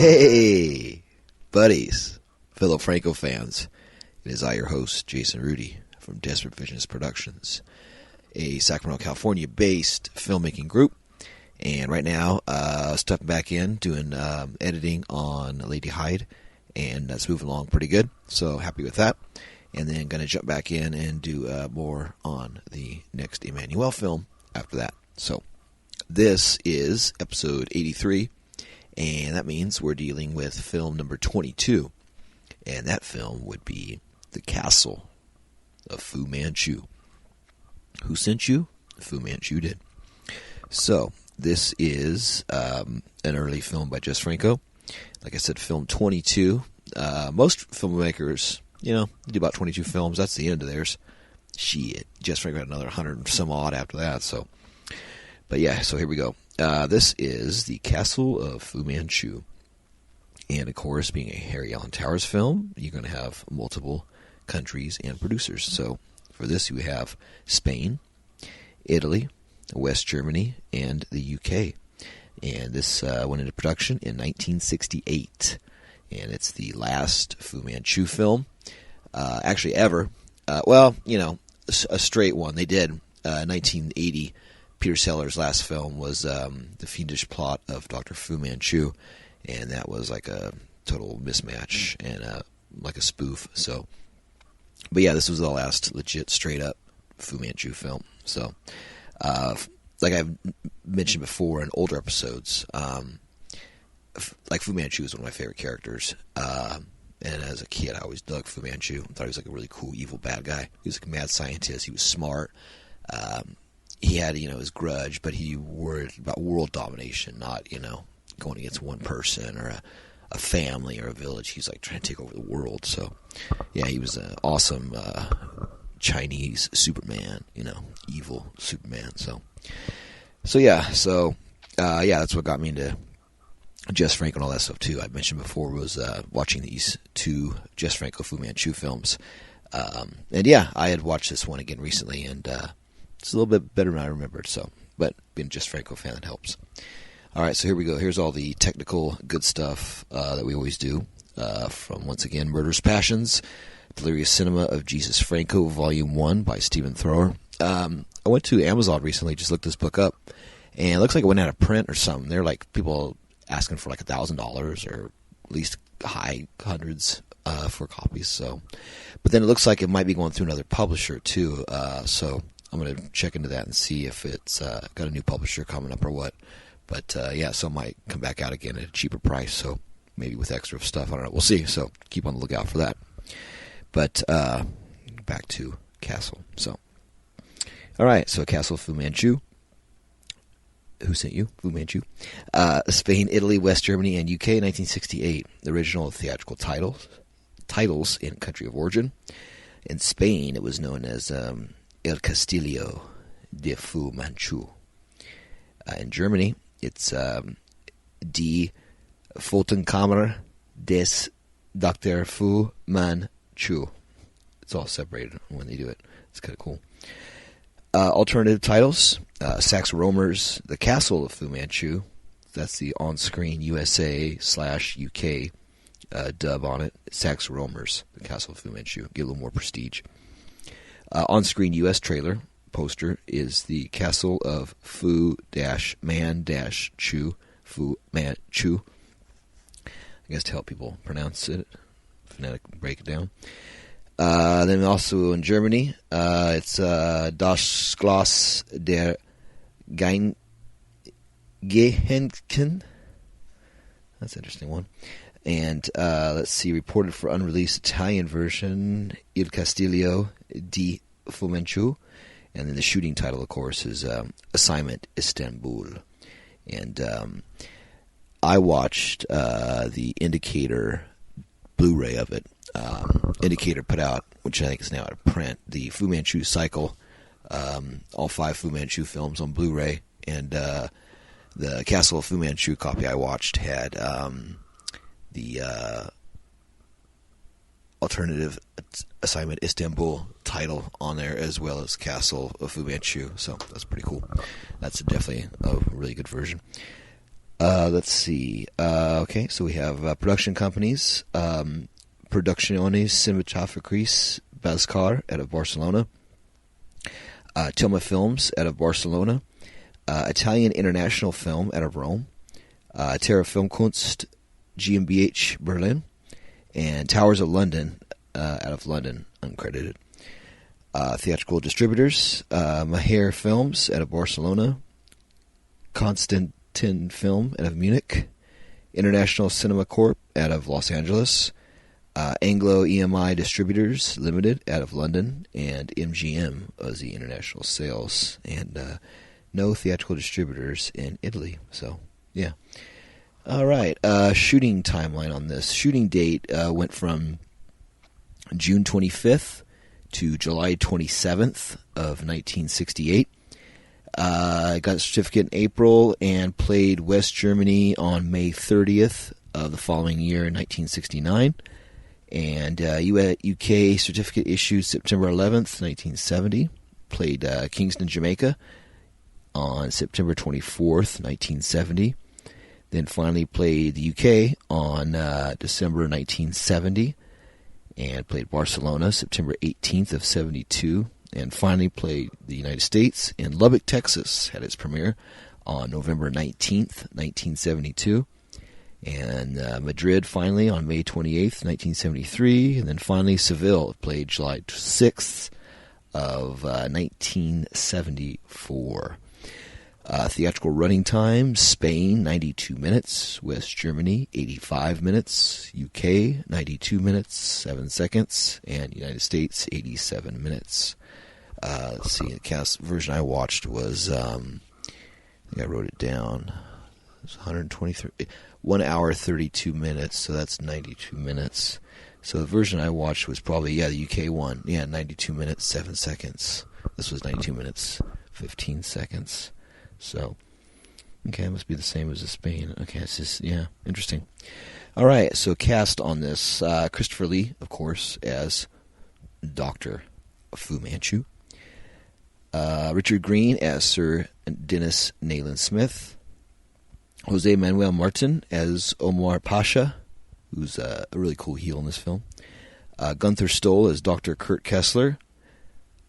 Hey, buddies, fellow Franco fans. It is I, your host, Jason Rudy, from Desperate Visions Productions, a Sacramento, California-based filmmaking group. And right now, stepping back in, doing editing on Lady Hyde, and that's moving along pretty good. So happy with that. And then going to jump back in and do more on the next Emmanuel film after that. So this is episode 83. And that means we're dealing with film number 22. And that film would be The Castle of Fu Manchu. Who sent you? Fu Manchu did. So, this is an early film by Jess Franco. Like I said, film 22. Most filmmakers, do about 22 films. That's the end of theirs. Shit. Jess Franco had another 100 and some odd after that. So here we go. This is The Castle of Fu Manchu. And, of course, being a Harry Allen Towers film, you're going to have multiple countries and producers. So, for this, you have Spain, Italy, West Germany, and the UK. And this went into production in 1968. And it's the last Fu Manchu film, actually ever. A straight one. They did 1980. Peter Sellers' last film was The Fiendish Plot of Dr. Fu Manchu, and that was like a total mismatch and like a spoof. So, but yeah, this was the last legit, straight-up Fu Manchu film. So, like I've mentioned before in older episodes, like Fu Manchu is one of my favorite characters. And as a kid, I always dug Fu Manchu. I thought he was like a really cool, evil bad guy. He was like a mad scientist. He was smart. He had, his grudge, but he worried about world domination, not, going against one person or a family or a village. He's like trying to take over the world. So, yeah, he was an awesome Chinese Superman, evil Superman. That's what got me into Jess Franco and all that stuff too. I mentioned before was watching these two Jess Franco Fu Manchu films. I had watched this one again recently, and it's a little bit better than I remembered. But being a Jess Franco fan, that helps. All right, so here we go. Here's all the technical good stuff that we always do. From, once again, Murderous Passions, Delirious Cinema of Jesus Franco, Volume 1 by Stephen Thrower. I went to Amazon recently, just looked this book up, and it looks like it went out of print or something. They're like people asking for like $1,000 or at least high hundreds for copies. So, but then it looks like it might be going through another publisher too. So I'm going to check into that and see if it's got a new publisher coming up or what. But so it might come back out again at a cheaper price. So maybe with extra stuff. I don't know. We'll see. So keep on the lookout for that. But back to Castle. So, all right. So Castle of Fu Manchu. Who sent you? Fu Manchu. Spain, Italy, West Germany, and UK, 1968. The original theatrical titles in country of origin. In Spain, it was known as El Castillo de Fu Manchu. In Germany, it's Die Pfotenkammer des Dr. Fu Manchu. It's all separated when they do it. It's kind of cool. Alternative titles, Sax Rohmer's The Castle of Fu Manchu. That's the on-screen USA/UK dub on it. Sax Rohmer's The Castle of Fu Manchu. Get a little more prestige. On-screen US trailer poster is The Castle of Fu-Man-Chu. Fu Manchu. I guess to help people pronounce it. Phonetic break it down. Then also in Germany, it's Das Schloss der Gehenken. That's an interesting one. And let's see, reported for unreleased Italian version, Il Castillo di Fu Manchu. And then the shooting title, of course, is Assignment Istanbul. And I watched the Indicator Blu-ray of it. Indicator put out, which I think is now out of print, the Fu Manchu cycle, all 5 Fu Manchu films on Blu-ray, and the Castle of Fu Manchu copy I watched had the alternative Assignment Istanbul title on there, as well as Castle of Fu Manchu, so that's pretty cool. That's definitely a really good version. Let's see. Okay, so we have production companies. Producciones Cinematográficas Bascar out of Barcelona. Tilma Films out of Barcelona. Italian International Film out of Rome. Terra Filmkunst GmbH Berlin. And Towers of London out of London, uncredited. Theatrical distributors, Maher Films out of Barcelona. Constantin Film out of Munich. International Cinema Corp out of Los Angeles. Anglo EMI Distributors Limited out of London, and MGM as the international sales, and no theatrical distributors in Italy. So, yeah. All right. Shooting timeline on this. Shooting date went from June 25th to July 27th of 1968. Got a certificate in April and played West Germany on May 30th of the following year in 1969. And UK certificate issued September 11th, 1970. Played Kingston, Jamaica on September 24th, 1970. Then finally played the UK on December 1970. And played Barcelona September 18th of 72. And finally played the United States in Lubbock, Texas. Had its premiere on November 19th, 1972. And Madrid finally on May 28th, 1973. And then finally Seville played July 6th of 1974. Theatrical running time, Spain 92 minutes, West Germany 85 minutes, UK 92 minutes 7 seconds, and United States 87 minutes. Let's see, the cast version I watched was, I think I wrote it down. It was 1 hour 32 minutes, so that's 92 minutes. So the version I watched was probably, the UK one. 92 minutes 7 seconds. This was 92 minutes 15 seconds. So, okay, it must be the same as the Spain. Okay, it's just, interesting. All right, so cast on this. Christopher Lee, of course, as Dr. Fu Manchu. Richard Green as Sir Dennis Nayland Smith. Jose Manuel Martin as Omar Pasha, who's a really cool heel in this film. Gunther Stoll as Dr. Kurt Kessler.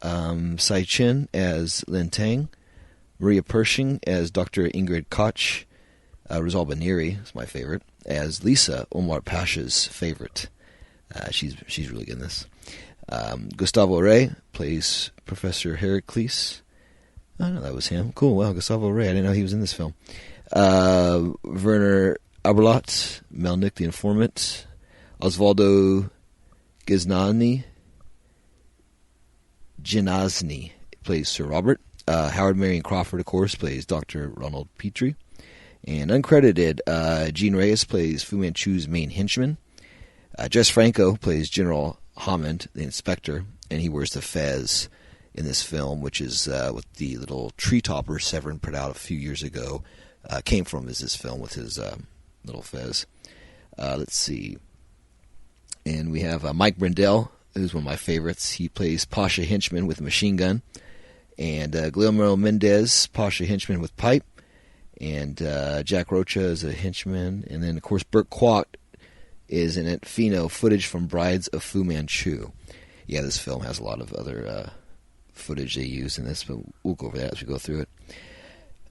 Sai Chin as Lin Tang. Maria Pershing as Dr. Ingrid Koch. Rosalba Neri is my favorite, as Lisa, Omar Pasha's favorite. She's really good in this. Gustavo Rey plays Professor Heracles. I know that was him. Cool. Wow, Gustavo Rey. I didn't know he was in this film. Werner Aberlot, Melnick the Informant. Osvaldo Gizani plays Sir Robert. Howard Marion Crawford, of course, plays Dr. Ronald Petrie. And uncredited, Gene Reyes plays Fu Manchu's main henchman. Jess Franco plays General Hammond, the inspector, and he wears the fez in this film, which is what the little tree topper Severin put out a few years ago. Came from is this film with his little fez. Let's see. And we have Mike Brindell, who's one of my favorites. He plays Pasha henchman with a machine gun. And Guillermo Mendez, Pasha henchman with pipe. And Jack Rocha is a henchman. And then, of course, Burt Kwok is in it. Fino, footage from Brides of Fu Manchu. Yeah, this film has a lot of other footage they use in this, but we'll go over that as we go through it.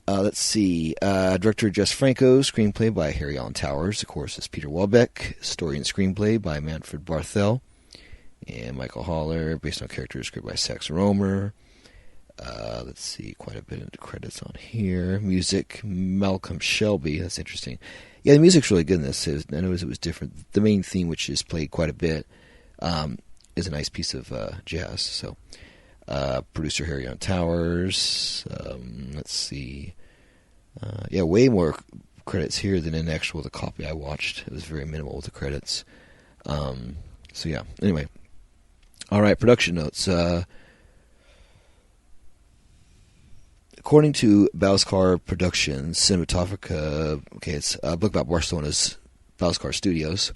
Let's see. Director Jess Franco, screenplay by Harry Allen Towers. Of course, it's Peter Welbeck. Story and screenplay by Manfred Barthel. And Michael Haller, based on characters script by Sax Romer. Let's see, quite a bit of credits on here. Music, Malcolm Shelby. That's interesting. Yeah, the music's really good in this. I noticed it was different. The main theme, which is played quite a bit, is a nice piece of jazz. So, producer Harry Allen Towers. Let's see. Way more credits here than in the copy I watched. It was very minimal with the credits. Anyway. All right, production notes. According to Balskar Productions, Cinematographica, it's a book about Barcelona's Balskar Studios,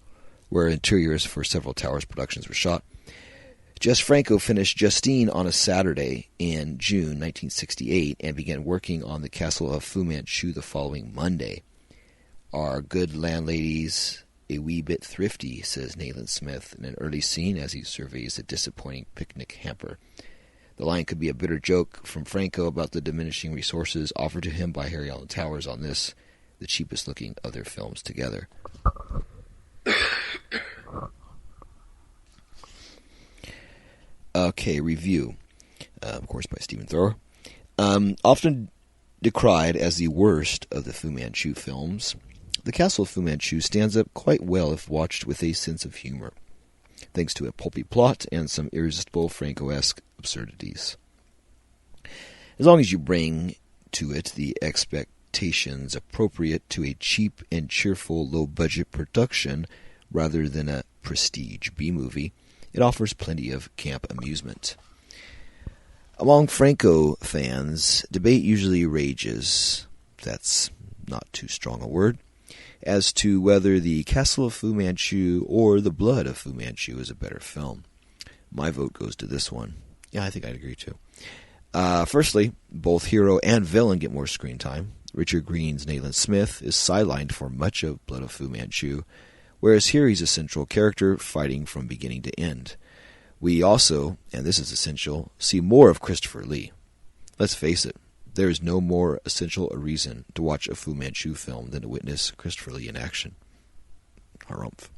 where interiors for several Towers productions were shot. Jess Franco finished Justine on a Saturday in June 1968 and began working on the Castle of Fu Manchu the following Monday. Our good landlady's a wee bit thrifty, says Nayland Smith in an early scene as he surveys a disappointing picnic hamper. The line could be a bitter joke from Franco about the diminishing resources offered to him by Harry Allen Towers on this, the cheapest looking of their films together. Okay, review. Of course, by Stephen Thrower. Often decried as the worst of the Fu Manchu films, The Castle of Fu Manchu stands up quite well if watched with a sense of humor, thanks to a pulpy plot and some irresistible Franco-esque absurdities. As long as you bring to it the expectations appropriate to a cheap and cheerful low-budget production rather than a prestige B-movie, it offers plenty of camp amusement. Among Franco fans, debate usually rages, that's not too strong a word, as to whether The Castle of Fu Manchu or The Blood of Fu Manchu is a better film. My vote goes to this one. Yeah, I think I'd agree too. Firstly, both hero and villain get more screen time. Richard Green's Nayland Smith is sidelined for much of Blood of Fu Manchu, whereas here he's a central character fighting from beginning to end. We also, and this is essential, see more of Christopher Lee. Let's face it, there is no more essential a reason to watch a Fu Manchu film than to witness Christopher Lee in action. Harumph.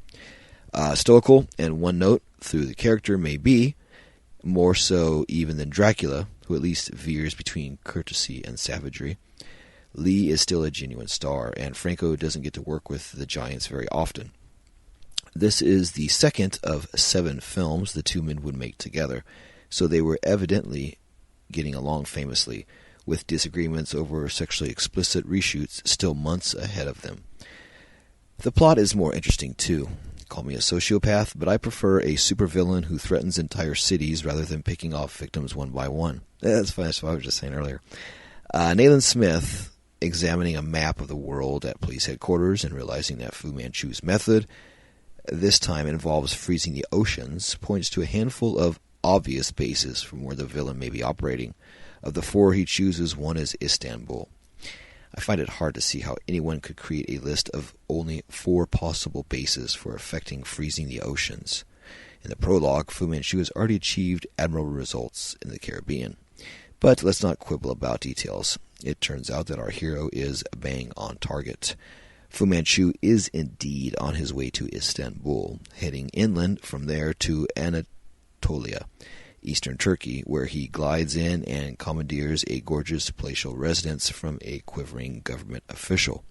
Stoical and one note through the character may be, more so even than Dracula, who at least veers between courtesy and savagery. Lee is still a genuine star, and Franco doesn't get to work with the giants very often. This is the second of 7 films the two men would make together, so they were evidently getting along famously, with disagreements over sexually explicit reshoots still months ahead of them. The plot is more interesting too. Call me a sociopath, but I prefer a supervillain who threatens entire cities rather than picking off victims one by one. That's fine, that's what I was just saying earlier. Nayland Smith, examining a map of the world at police headquarters and realizing that Fu Manchu's method, this time involves freezing the oceans, points to a handful of obvious bases from where the villain may be operating. Of the 4 he chooses, one is Istanbul. I find it hard to see how anyone could create a list of only 4 possible bases for effecting freezing the oceans. In the prologue, Fu Manchu has already achieved admirable results in the Caribbean. But let's not quibble about details. It turns out that our hero is bang on target. Fu Manchu is indeed on his way to Istanbul, heading inland from there to Anatolia, eastern Turkey, where he glides in and commandeers a gorgeous palatial residence from a quivering government official.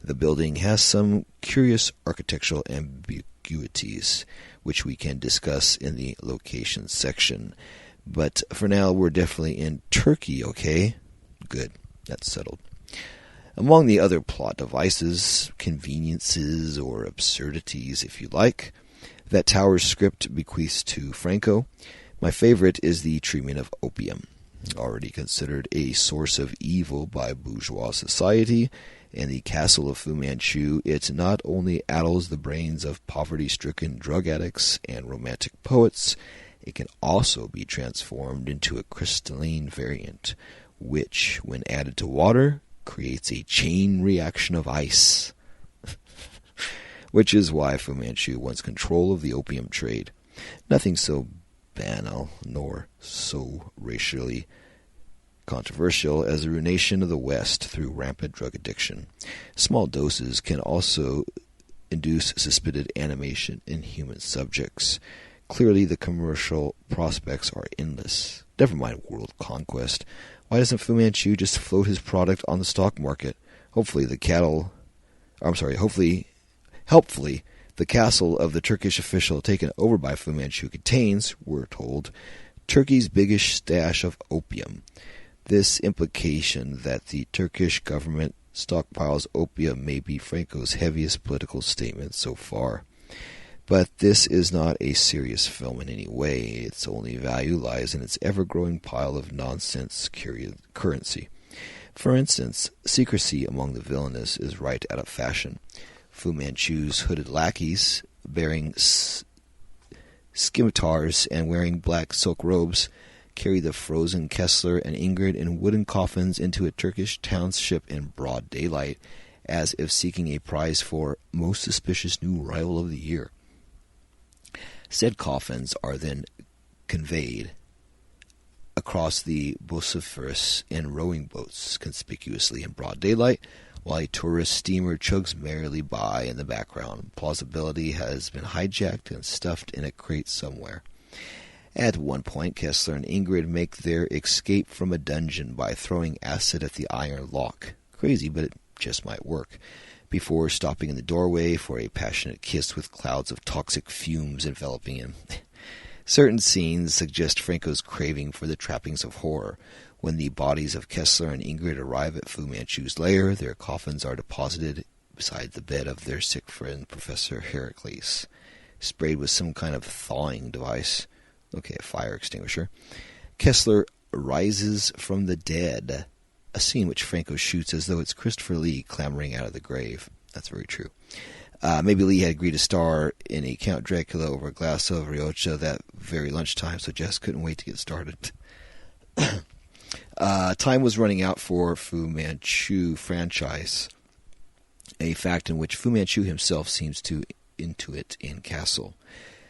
The building has some curious architectural ambiguities, which we can discuss in the location section. But for now, we're definitely in Turkey, okay? Good, that's settled. Among the other plot devices, conveniences, or absurdities, if you like, that Towers' script bequeaths to Franco, my favorite is the treatment of opium. Already considered a source of evil by bourgeois society, in the Castle of Fu Manchu, it not only addles the brains of poverty-stricken drug addicts and romantic poets, it can also be transformed into a crystalline variant, which, when added to water, creates a chain reaction of ice. Which is why Fu Manchu wants control of the opium trade. Nothing so banal nor so racially controversial as the ruination of the West through rampant drug addiction. Small doses can also induce suspended animation in human subjects. Clearly the commercial prospects are endless. Never mind world conquest. Why doesn't Fu Manchu just float his product on the stock market? Hopefully, the castle of the Turkish official taken over by Fu Manchu contains, we're told, Turkey's biggest stash of opium. This implication that the Turkish government stockpiles opium may be Franco's heaviest political statement so far. But this is not a serious film in any way. Its only value lies in its ever-growing pile of nonsense currency. For instance, secrecy among the villainous is right out of fashion. Fu Manchu's hooded lackeys, bearing scimitars and wearing black silk robes, carry the frozen Kessler and Ingrid in wooden coffins into a Turkish township in broad daylight, as if seeking a prize for most suspicious new arrival of the year. Said coffins are then conveyed across the Bosphorus in rowing boats, conspicuously in broad daylight, while a tourist steamer chugs merrily by in the background. Plausibility has been hijacked and stuffed in a crate somewhere. At one point, Kessler and Ingrid make their escape from a dungeon by throwing acid at the iron lock. Crazy, but it just might work. Before stopping in the doorway for a passionate kiss with clouds of toxic fumes enveloping him. Certain scenes suggest Franco's craving for the trappings of horror. When the bodies of Kessler and Ingrid arrive at Fu Manchu's lair, their coffins are deposited beside the bed of their sick friend, Professor Heracles, sprayed with some kind of thawing device. Okay, a fire extinguisher. Kessler rises from the dead, a scene which Franco shoots as though it's Christopher Lee clambering out of the grave. That's very true. Maybe Lee had agreed to star in a Count Dracula over a glass of Rioja that very lunchtime, so Jess couldn't wait to get started. Time was running out for Fu Manchu franchise, a fact in which Fu Manchu himself seems to intuit in Castle.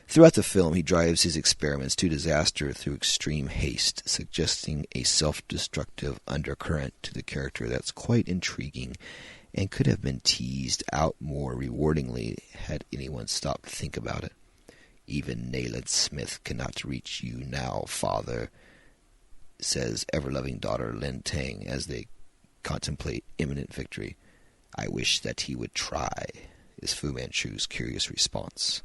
Throughout the film, he drives his experiments to disaster through extreme haste, suggesting a self-destructive undercurrent to the character that's quite intriguing and could have been teased out more rewardingly had anyone stopped to think about it. Even Nayland Smith cannot reach you now, father, says ever-loving daughter Lin Tang as they contemplate imminent victory. I wish that he would try, is Fu Manchu's curious response.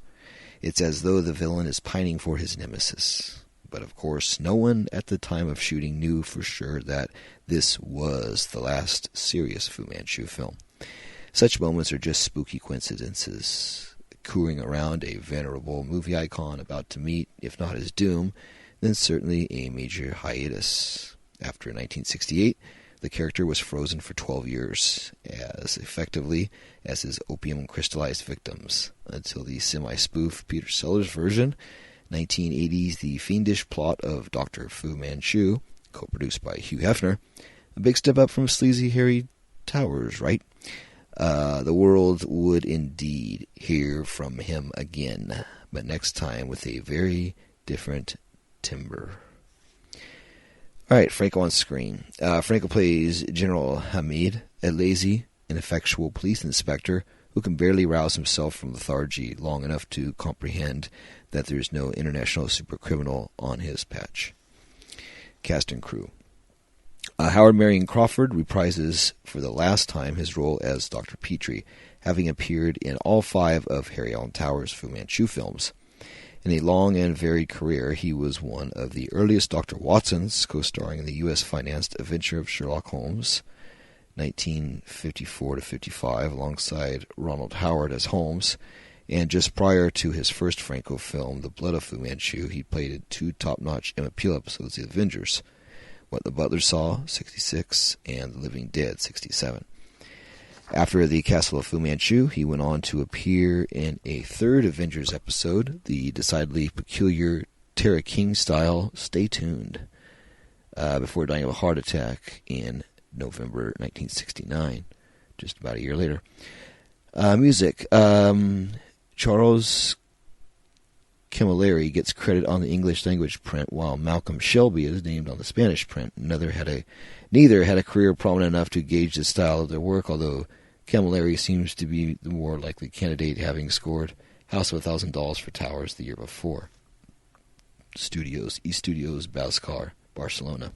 It's as though the villain is pining for his nemesis. But of course, no one at the time of shooting knew for sure that this was the last serious Fu Manchu film. Such moments are just spooky coincidences, cooing around a venerable movie icon about to meet, if not his doom, then certainly a major hiatus. After 1968, the character was frozen for 12 years, as effectively as his opium-crystallized victims, until the semi-spoof Peter Sellers version, 1980's The Fiendish Plot of Dr. Fu Manchu, co-produced by Hugh Hefner. A big step up from sleazy Harry Towers, right? The world would indeed hear from him again, but next time with a very different timbre. Alright, Franco on screen. Franco plays General Hamid, a lazy, ineffectual police inspector who can barely rouse himself from lethargy long enough to comprehend that there is no international supercriminal on his patch. Cast and crew. Howard Marion Crawford reprises for the last time his role as Dr. Petrie, having appeared in all 5 of Harry Allen Towers' Fu Manchu films. In a long and varied career, he was one of the earliest Dr. Watsons, co-starring in the U.S.-financed adventure of Sherlock Holmes, 1954-55, alongside Ronald Howard as Holmes, and just prior to his first Franco film, The Blood of Fu Manchu, he played in 2 top-notch Emmett Peele episodes of The Avengers, What the Butler Saw, 66, and The Living Dead, 67. After the Castle of Fu Manchu, he went on to appear in a 3rd Avengers episode, the decidedly peculiar Tara King style Stay Tuned, before dying of a heart attack in November 1969, just about a year later. Music. Charles Camilleri gets credit on the English language print, while Malcolm Shelby is named on the Spanish print. Neither had a career prominent enough to gauge the style of their work, although Camilleri seems to be the more likely candidate, having scored House of $1,000 for Towers the year before. Studios, East Studios, Bascar, Barcelona.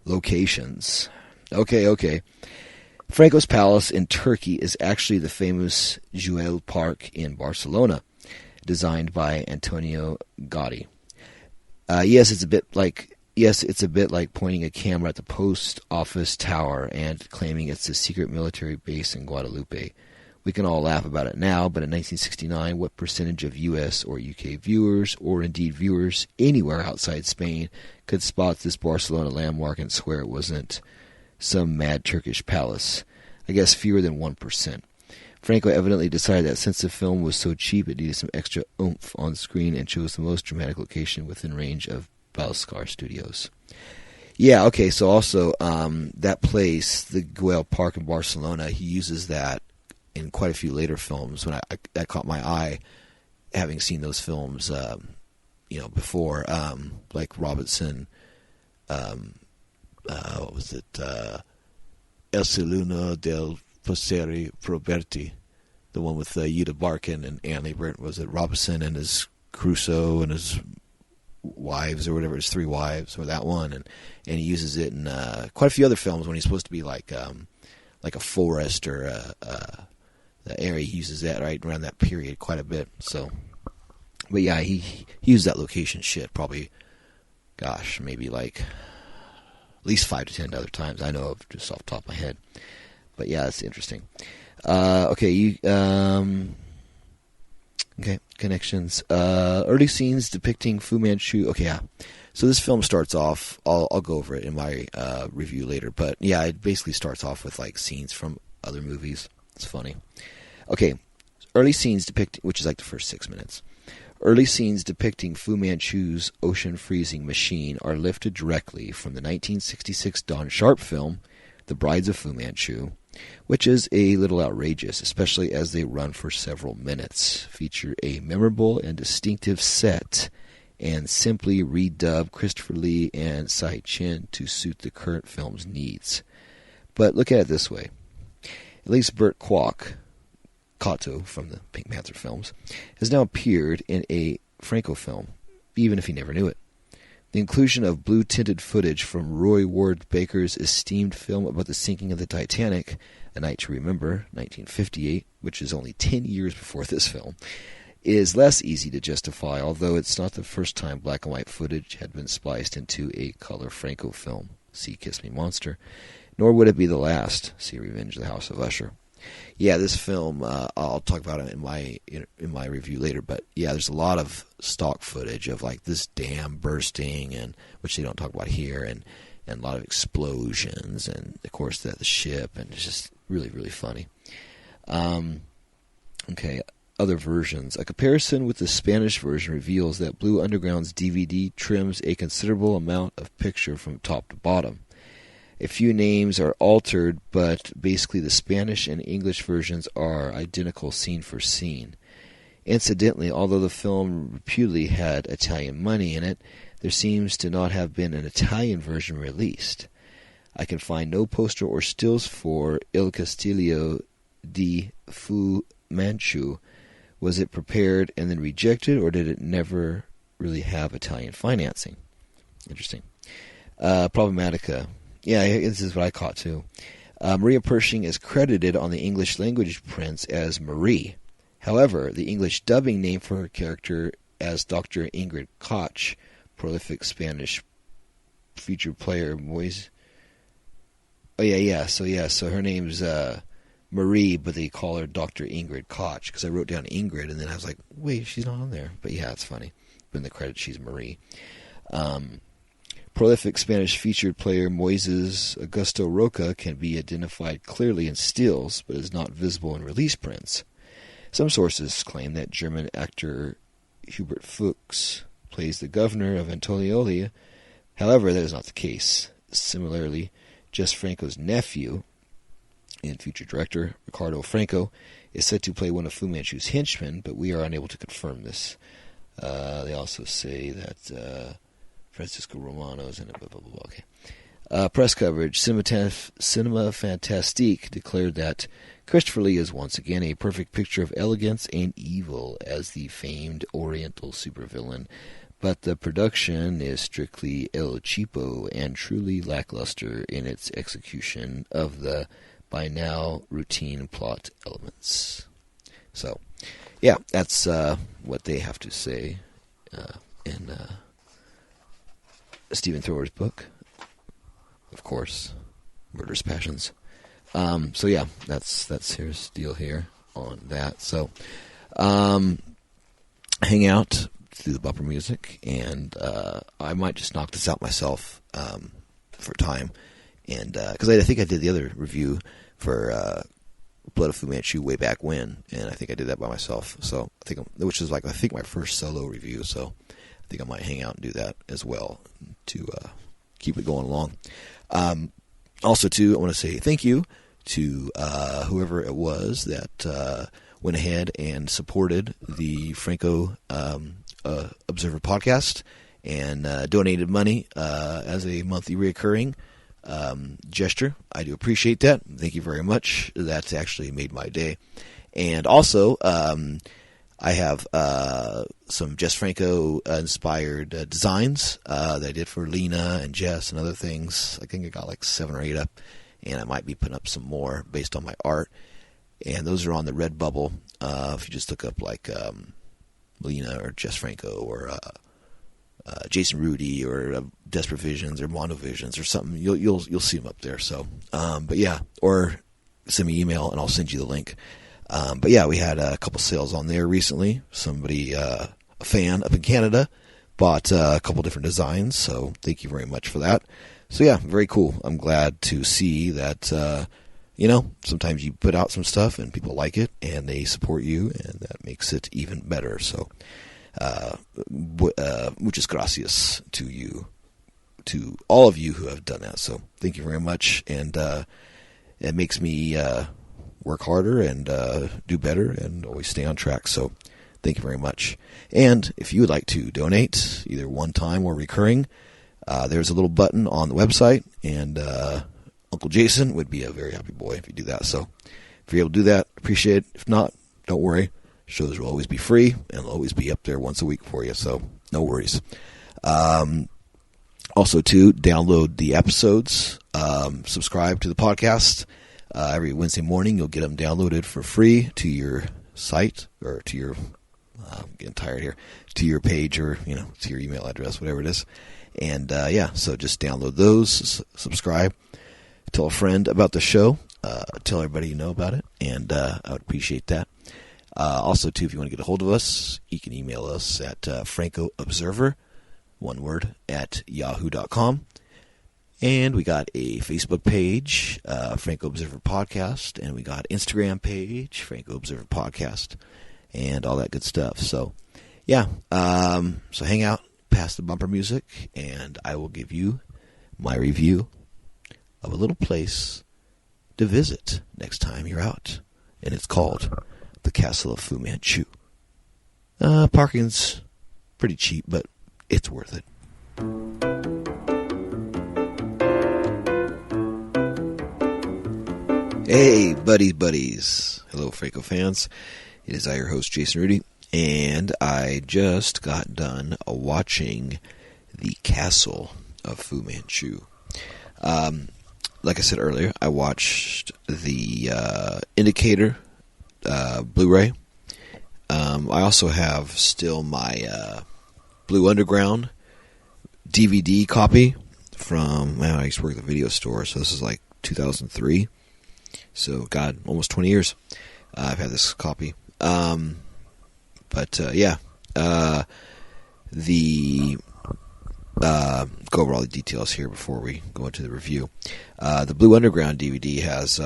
Locations. Okay. Franco's palace in Turkey is actually the famous Jewel Park in Barcelona, designed by Antonio Gaudi. Yes, it's a bit like pointing a camera at the post office tower and claiming it's a secret military base in Guadalupe. We can all laugh about it now, but in 1969, what percentage of U.S. or UK viewers, or indeed viewers anywhere outside Spain, could spot this Barcelona landmark and swear it wasn't some mad Turkish palace? I guess fewer than 1%. Franco evidently decided that since the film was so cheap, it needed some extra oomph on screen and chose the most dramatic location within range of Balskar Studios. Yeah, okay, so also that place, the Güell Park in Barcelona, he uses that in quite a few later films. When that caught my eye, having seen those films, before, like Robinson, what was it, El Celuno del Posseri Proberti, the one with Yuda Barkin and Anne Liebert. Was it Robinson and his Crusoe and his wives or whatever, his 3 wives, or that one, and he uses it in quite a few other films when he's supposed to be like a forest or the area. He uses that right around that period quite a bit. So, but yeah, he used that location shit probably, gosh, maybe like at least 5 to 10 other times I know of just off the top of my head. But yeah, it's interesting. Okay, okay, connections. Early scenes depicting Fu Manchu. Okay, yeah. So this film starts off, I'll go over it in my review later, but yeah, it basically starts off with like scenes from other movies. It's funny. Okay, early scenes depicting, which is like the first 6 minutes. Early scenes depicting Fu Manchu's ocean freezing machine are lifted directly from the 1966 Don Sharp film, The Brides of Fu Manchu, which is a little outrageous, especially as they run for several minutes, feature a memorable and distinctive set, and simply redub Christopher Lee and Tsai Chin to suit the current film's needs. But look at it this way. At least Burt Kwok, Kato from the Pink Panther films, has now appeared in a Franco film, even if he never knew it. The inclusion of blue-tinted footage from Roy Ward Baker's esteemed film about the sinking of the Titanic, A Night to Remember, 1958, which is only 10 years before this film, is less easy to justify, although it's not the first time black and white footage had been spliced into a color Franco film, see Kiss Me Monster, nor would it be the last, see Revenge of the House of Usher. Yeah, this film, I'll talk about it in my review later, but yeah, there's a lot of stock footage of like this dam bursting, and which they don't talk about here, and a lot of explosions, and of course the ship, and it's just really, really funny. Okay, other versions. A comparison with the Spanish version reveals that Blue Underground's DVD trims a considerable amount of picture from top to bottom. A few names are altered, but basically the Spanish and English versions are identical scene for scene. Incidentally, although the film reputedly had Italian money in it, there seems to not have been an Italian version released. I can find no poster or stills for Il Castillo di Fu Manchu. Was it prepared and then rejected, or did it never really have Italian financing? Interesting. Problematica. Yeah, this is what I caught too. Maria Pershing is credited on the English language prints as Marie. However, the English dubbing name for her character as Dr. Ingrid Koch, prolific Spanish feature player Moise. Oh yeah. So her name's Marie, but they call her Dr. Ingrid Koch, because I wrote down Ingrid and then I was like, wait, she's not on there. But yeah, it's funny. But in the credits, she's Marie. Prolific Spanish featured player Moises Augusto Roca can be identified clearly in stills, but is not visible in release prints. Some sources claim that German actor Hubert Fuchs plays the governor of Antonioli. However, that is not the case. Similarly, Jess Franco's nephew and future director Ricardo Franco is said to play one of Fu Manchu's henchmen, but we are unable to confirm this. They also say that Francisco Romano's in it, blah, blah, blah, blah. Okay. Press coverage. Cinema Fantastique declared that Christopher Lee is once again a perfect picture of elegance and evil as the famed Oriental supervillain, but the production is strictly El Cheapo and truly lackluster in its execution of the by now routine plot elements. So, yeah, that's what they have to say in Stephen Thrower's book, of course, Murderous Passions. So yeah, that's his deal here on that. So, hang out through the bumper music, and I might just knock this out myself for time, and because I think I did the other review for Blood of Fu Manchu way back when, and I think I did that by myself. So I think, which is like I think my first solo review. So I think I might hang out and do that as well to keep it going along. Also, too, I want to say thank you to whoever it was that went ahead and supported the Franco Observer Podcast and donated money as a monthly reoccurring gesture. I do appreciate that. Thank you very much. That's actually made my day. And also, I have some Jess Franco inspired designs that I did for Lena and Jess and other things. I think I got like 7 or 8 up, and I might be putting up some more based on my art. And those are on the Redbubble. If you just look up like Lena or Jess Franco or Jason Rudy or Desperate Visions or Mondo Visions or something, you'll see them up there. So, but yeah, or send me an email and I'll send you the link. But yeah, we had a couple sales on there recently. Somebody, a fan up in Canada, bought a couple different designs. So thank you very much for that. So yeah, very cool. I'm glad to see that, sometimes you put out some stuff and people like it and they support you, and that makes it even better. So, muchas gracias to you, to all of you who have done that. So thank you very much. And, it makes me, work harder and do better and always stay on track. So thank you very much. And if you would like to donate, either one time or recurring, there's a little button on the website, and Uncle Jason would be a very happy boy if you do that. So if you're able to do that, appreciate it. If not, don't worry. Shows will always be free and they'll always be up there once a week for you. So no worries. Also, too, download the episodes. Subscribe to the podcast. Every Wednesday morning, you'll get them downloaded for free to your site or to your, I'm getting tired here, to your page or, to your email address, whatever it is. And, so just download those, subscribe, tell a friend about the show, tell everybody you know about it, and I would appreciate that. Also, too, if you want to get a hold of us, you can email us at Franco Observer, one word, at yahoo.com. And we got a Facebook page, Franco Observer Podcast, and we got Instagram page, Franco Observer Podcast, and all that good stuff. So, yeah, so hang out past the bumper music, and I will give you my review of a little place to visit next time you're out, and it's called the Castle of Fu Manchu. Parking's pretty cheap, but it's worth it. Hey, buddies. Hello, Franco fans. It is I, your host, Jason Rudy, and I just got done watching the Castle of Fu Manchu. Like I said earlier, I watched the Indicator Blu-ray. I also have still my Blue Underground DVD copy from, I used to work at the video store, so this is like 2003. So, God, almost 20 years I've had this copy. The go over all the details here before we go into the review. The Blue Underground DVD has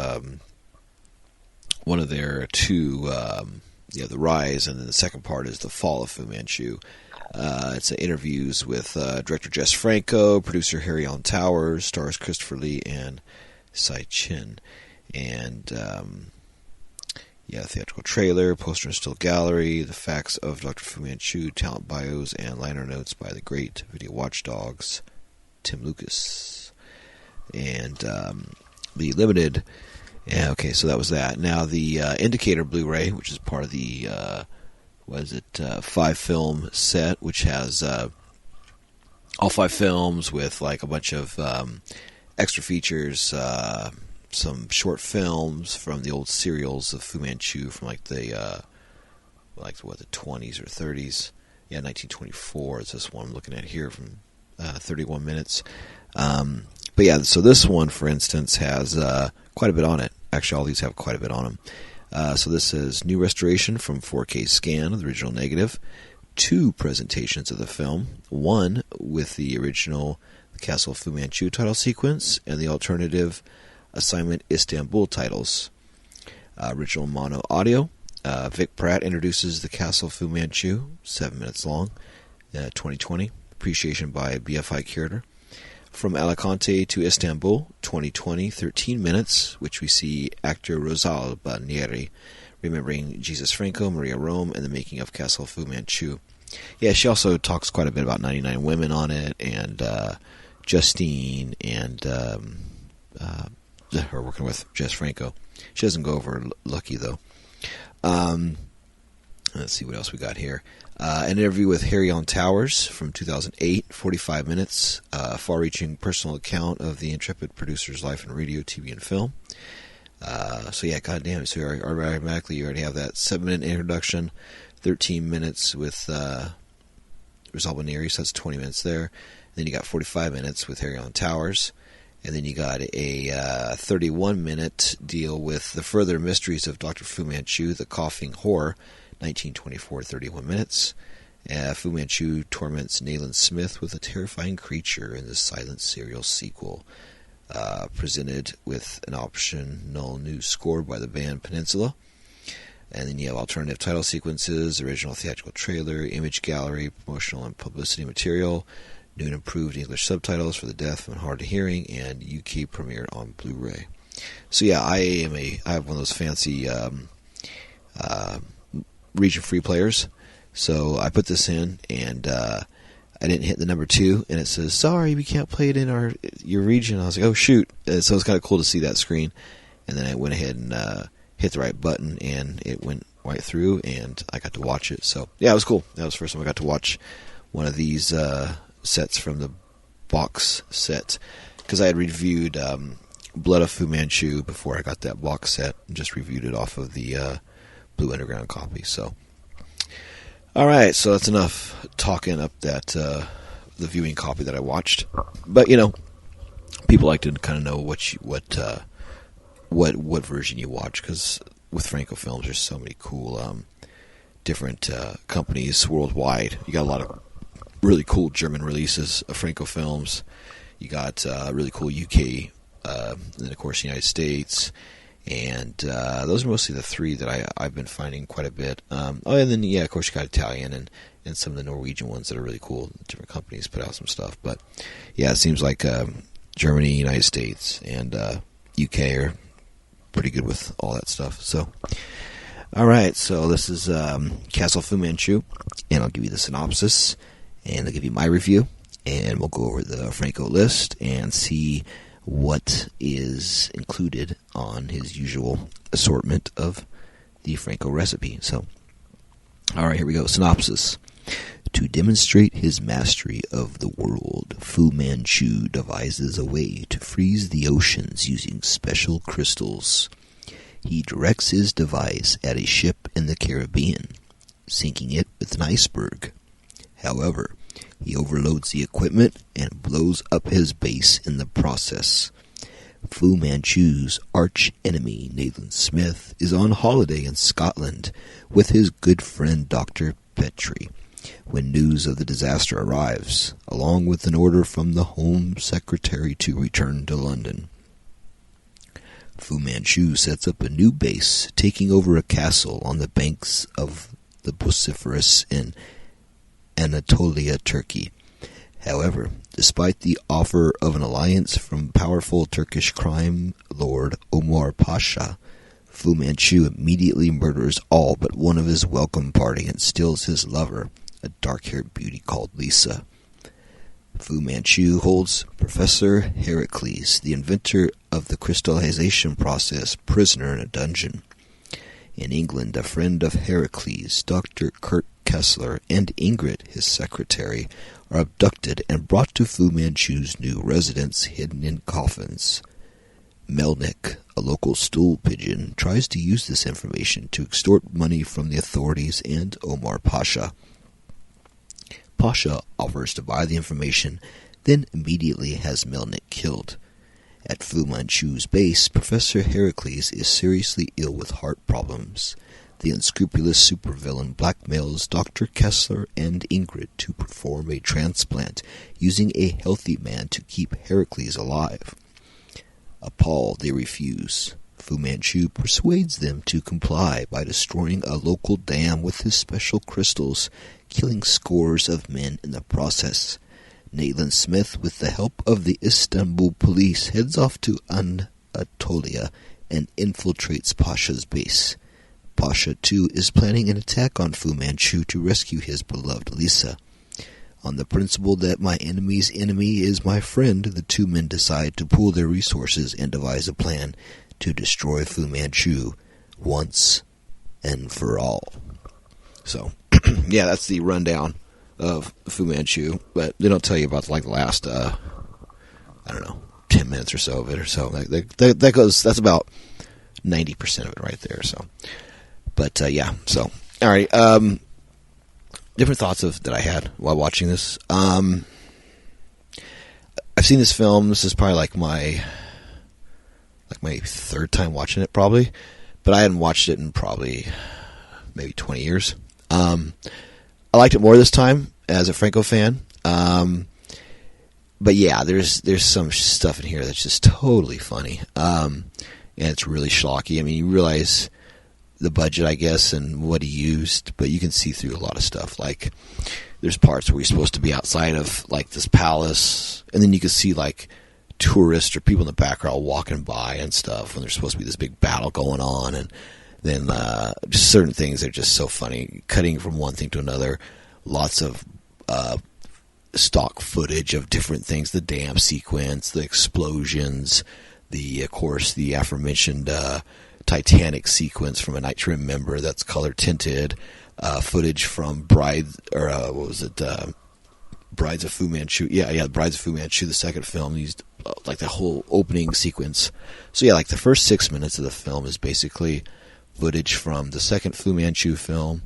one of their two, the Rise, and then the second part is the Fall of Fu Manchu. It's interviews with director Jess Franco, producer Harry Allen Towers, stars Christopher Lee and Sai Chin. And, theatrical trailer, poster and still gallery, the facts of Dr. Fu Manchu, talent bios, and liner notes by the great video watchdogs, Tim Lucas. And the limited, so that was that. Now the Indicator Blu-ray, which is part of the, 5-film set, which has all 5 films with like a bunch of extra features, some short films from the old serials of Fu Manchu from like the 20s or 30s. 1924 is this one I'm looking at here from 31 minutes. So this one, for instance, has quite a bit on it. Actually, all these have quite a bit on them. So this is new restoration from 4K scan of the original negative, 2 presentations of the film, one with the original The Castle of Fu Manchu title sequence and the alternative Assignment Istanbul titles. Original mono audio. Vic Pratt introduces The Castle of Fu Manchu, 7 minutes long, 2020. Appreciation by BFI curator. From Alicante to Istanbul, 2020, 13 minutes, which we see actor Rosalba Neri remembering Jess Franco, Maria Rome, and the making of Castle of Fu Manchu. Yeah, she also talks quite a bit about 99 Women on it, and Justine, and her working with Jess Franco. She doesn't go over Lucky, though. Let's see what else we got here. An interview with Harry on Towers from 2008, 45 minutes. Far-reaching personal account of the intrepid producer's life in radio, TV, and film. So yeah, goddamn. So automatically you already have that 7-minute introduction, 13 minutes with Rosalba Neri, so that's 20 minutes there. And then you got 45 minutes with Harry on Towers. And then you got a 31-minute deal with the further mysteries of Dr. Fu Manchu, the coughing whore, 1924, 31 minutes. Fu Manchu torments Nayland Smith with a terrifying creature in the silent serial sequel. Presented with an optional new score by the band Peninsula. And then you have alternative title sequences, original theatrical trailer, image gallery, promotional and publicity material, new and improved English subtitles for the deaf and hard of hearing, and UK premiere on Blu-ray. So yeah, I have one of those fancy region-free players. So I put this in, and I didn't hit the number 2, and it says, sorry, we can't play it in your region. I was like, oh, shoot. And so it's kind of cool to see that screen. And then I went ahead and hit the right button, and it went right through, and I got to watch it. So, yeah, it was cool. That was the first time I got to watch one of these sets from the box set. Because I had reviewed Blood of Fu Manchu before I got that box set, and just reviewed it off of the Blue Underground copy. So, all right, so that's enough talking up that the viewing copy that I watched. But people like to kind of know what version you watch, because with Franco Films, there's so many cool different companies worldwide. You got a lot of really cool German releases of Franco Films. You got really cool UK, and then of course United States. And those are mostly the 3 that I've been finding quite a bit. And then, yeah, of course, you got Italian and some of the Norwegian ones that are really cool. Different companies put out some stuff. But, yeah, it seems like Germany, United States, and UK are pretty good with all that stuff. So, all right, so this is Castle of Fu Manchu, and I'll give you the synopsis, and I'll give you my review, and we'll go over the Franco list and see what is included on his usual assortment of the Franco recipe. So, all right, here we go. Synopsis. To demonstrate his mastery of the world, Fu Manchu devises a way to freeze the oceans using special crystals. He directs his device at a ship in the Caribbean, sinking it with an iceberg. However, he overloads the equipment and blows up his base in the process. Fu Manchu's arch-enemy, Nayland Smith, is on holiday in Scotland with his good friend Dr. Petrie when news of the disaster arrives, along with an order from the Home Secretary to return to London. Fu Manchu sets up a new base, taking over a castle on the banks of the Bosphorus in Anatolia, Turkey. However, despite the offer of an alliance from powerful Turkish crime lord Omar Pasha, Fu Manchu immediately murders all but one of his welcome party and steals his lover, a dark-haired beauty called Lisa. Fu Manchu holds Professor Heracles, the inventor of the crystallization process, prisoner in a dungeon. In England, a friend of Heracles, Dr. Kurt Kessler, and Ingrid, his secretary, are abducted and brought to Fu Manchu's new residence hidden in coffins. Melnik, a local stool pigeon, tries to use this information to extort money from the authorities and Omar Pasha. Pasha offers to buy the information, then immediately has Melnik killed. At Fu Manchu's base, Professor Heracles is seriously ill with heart problems. The unscrupulous supervillain blackmails Dr. Kessler and Ingrid to perform a transplant using a healthy man to keep Heracles alive. Appalled, they refuse. Fu Manchu persuades them to comply by destroying a local dam with his special crystals, killing scores of men in the process. Nathan Smith, with the help of the Istanbul police, heads off to Anatolia and infiltrates Pasha's base. Pasha, too, is planning an attack on Fu Manchu to rescue his beloved Lisa. On the principle that my enemy's enemy is my friend, the two men decide to pool their resources and devise a plan to destroy Fu Manchu once and for all. So, yeah, that's the rundown of Fu Manchu, but they don't tell you about the last, 10 minutes or so of it or so. That's about 90% of it right there, so. But, yeah, so, all right, different thoughts that I had while watching this. I've seen this film. This is probably my third time watching it, probably. But I hadn't watched it in probably maybe 20 years. I liked it more this time as a Franco fan. But yeah, there's some stuff in here that's just totally funny. And it's really schlocky. I mean, you realize the budget, I guess, and what he used, but you can see through a lot of stuff. Like, there's parts where you're supposed to be outside of this palace, and then you can see tourists or people in the background walking by and stuff when there's supposed to be this big battle going on, and then just certain things are just so funny, cutting from one thing to another. Lots of stock footage of different things, the dam sequence, the explosions, of course, the aforementioned Titanic sequence from A Night to Remember that's color tinted, footage from Brides of Fu Manchu. Yeah, Brides of Fu Manchu, the second film, used the whole opening sequence. So yeah, the first 6 minutes of the film is basically footage from the second Fu Manchu film,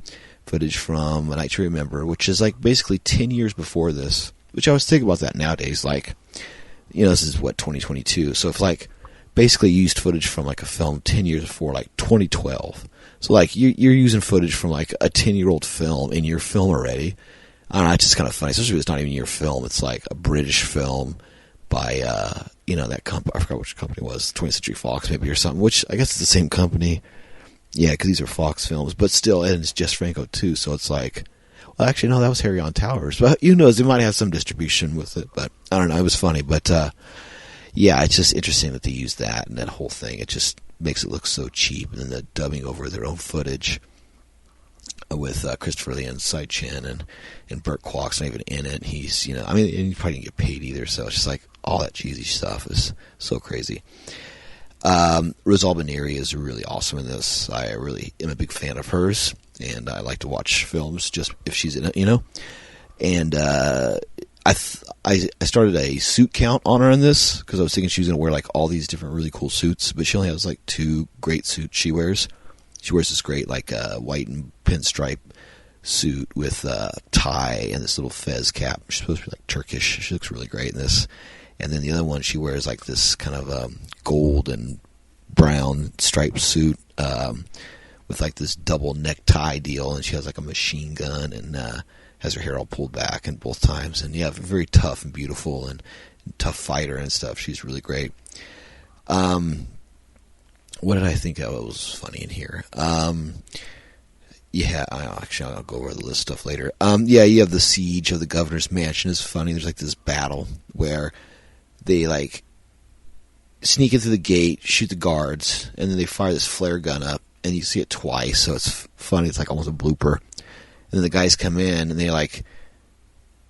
footage from A Night to Remember, which is basically 10 years before this, which I was thinking about that nowadays. This is 2022. So if basically used footage from a film 10 years before, 2012. So you're using footage from a 10-year-old film in your film already. I don't know, it's just kind of funny, especially if it's not even your film. It's a British film by, that company. I forgot which company it was, 20th Century Fox maybe or something, which I guess it's the same company. Yeah, because these are Fox films, but still, and it's Jess Franco too, so it's well, actually, no, that was Harry on Towers, but who knows, they might have some distribution with it, but I don't know, it was funny, but, yeah, it's just interesting that they use that and that whole thing. It just makes it look so cheap, and then the dubbing over their own footage with Christopher Lee and Sai Chen and Burt Kwok's not even in it. He's, and he probably didn't get paid either, so it's just all that cheesy stuff is so crazy. Rizal Baneri is really awesome in this. I really am a big fan of hers, and I like to watch films just if she's in it, And I started a suit count on her in this because I was thinking she was going to wear all these different really cool suits, but she only has 2 great suits she wears. She wears this great white and pinstripe suit with tie and this little fez cap. She's supposed to be Turkish. She looks really great in this. And then the other one, she wears this kind of gold and brown striped suit with this double necktie deal, and she has a machine gun and has her hair all pulled back in both times. And yeah, very tough and beautiful and tough fighter and stuff. She's really great. What did I think was funny in here? Yeah, I'll go over the list stuff later. Yeah, you have the siege of the governor's mansion. It's funny. There's this battle where they sneak into the gate, shoot the guards, and then they fire this flare gun up, and you see it twice. So it's funny. It's almost a blooper. And then the guys come in and they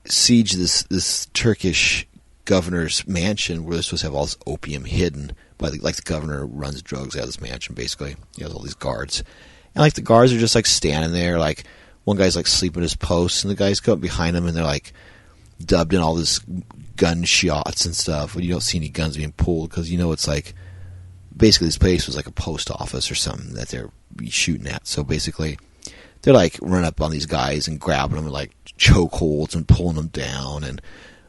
siege this Turkish governor's mansion where they're supposed to have all this opium hidden. By the governor runs drugs out of this mansion, basically. He has all these guards. And the guards are just standing there. One guy's sleeping at his post, and the guys come up behind him and they're dubbed in all this gunshots and stuff. But you don't see any guns being pulled because it's basically this place was a post office or something that they're shooting at. So basically, they're running up on these guys and grabbing them in chokeholds and pulling them down, and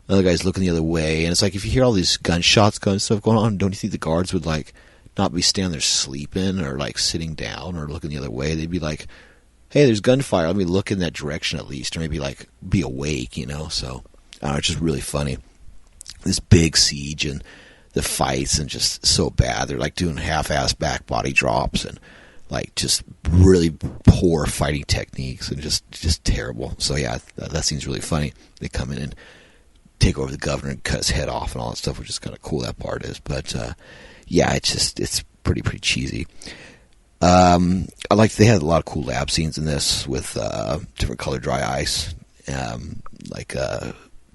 another guy's looking the other way. And it's if you hear all these gunshots and stuff going on, don't you think the guards would not be standing there sleeping or sitting down or looking the other way? They'd be hey, there's gunfire, let me look in that direction at least, or maybe be awake, So I don't know, it's just really funny, this big siege and the fights, and just so bad. They're doing half-ass back body drops and just really poor fighting techniques and just terrible. So yeah, that seems really funny. They come in and take over the governor and cut his head off and all that stuff, which is kind of cool. That part is, but yeah, it's pretty cheesy. I like they had a lot of cool lab scenes in this with different colored dry ice,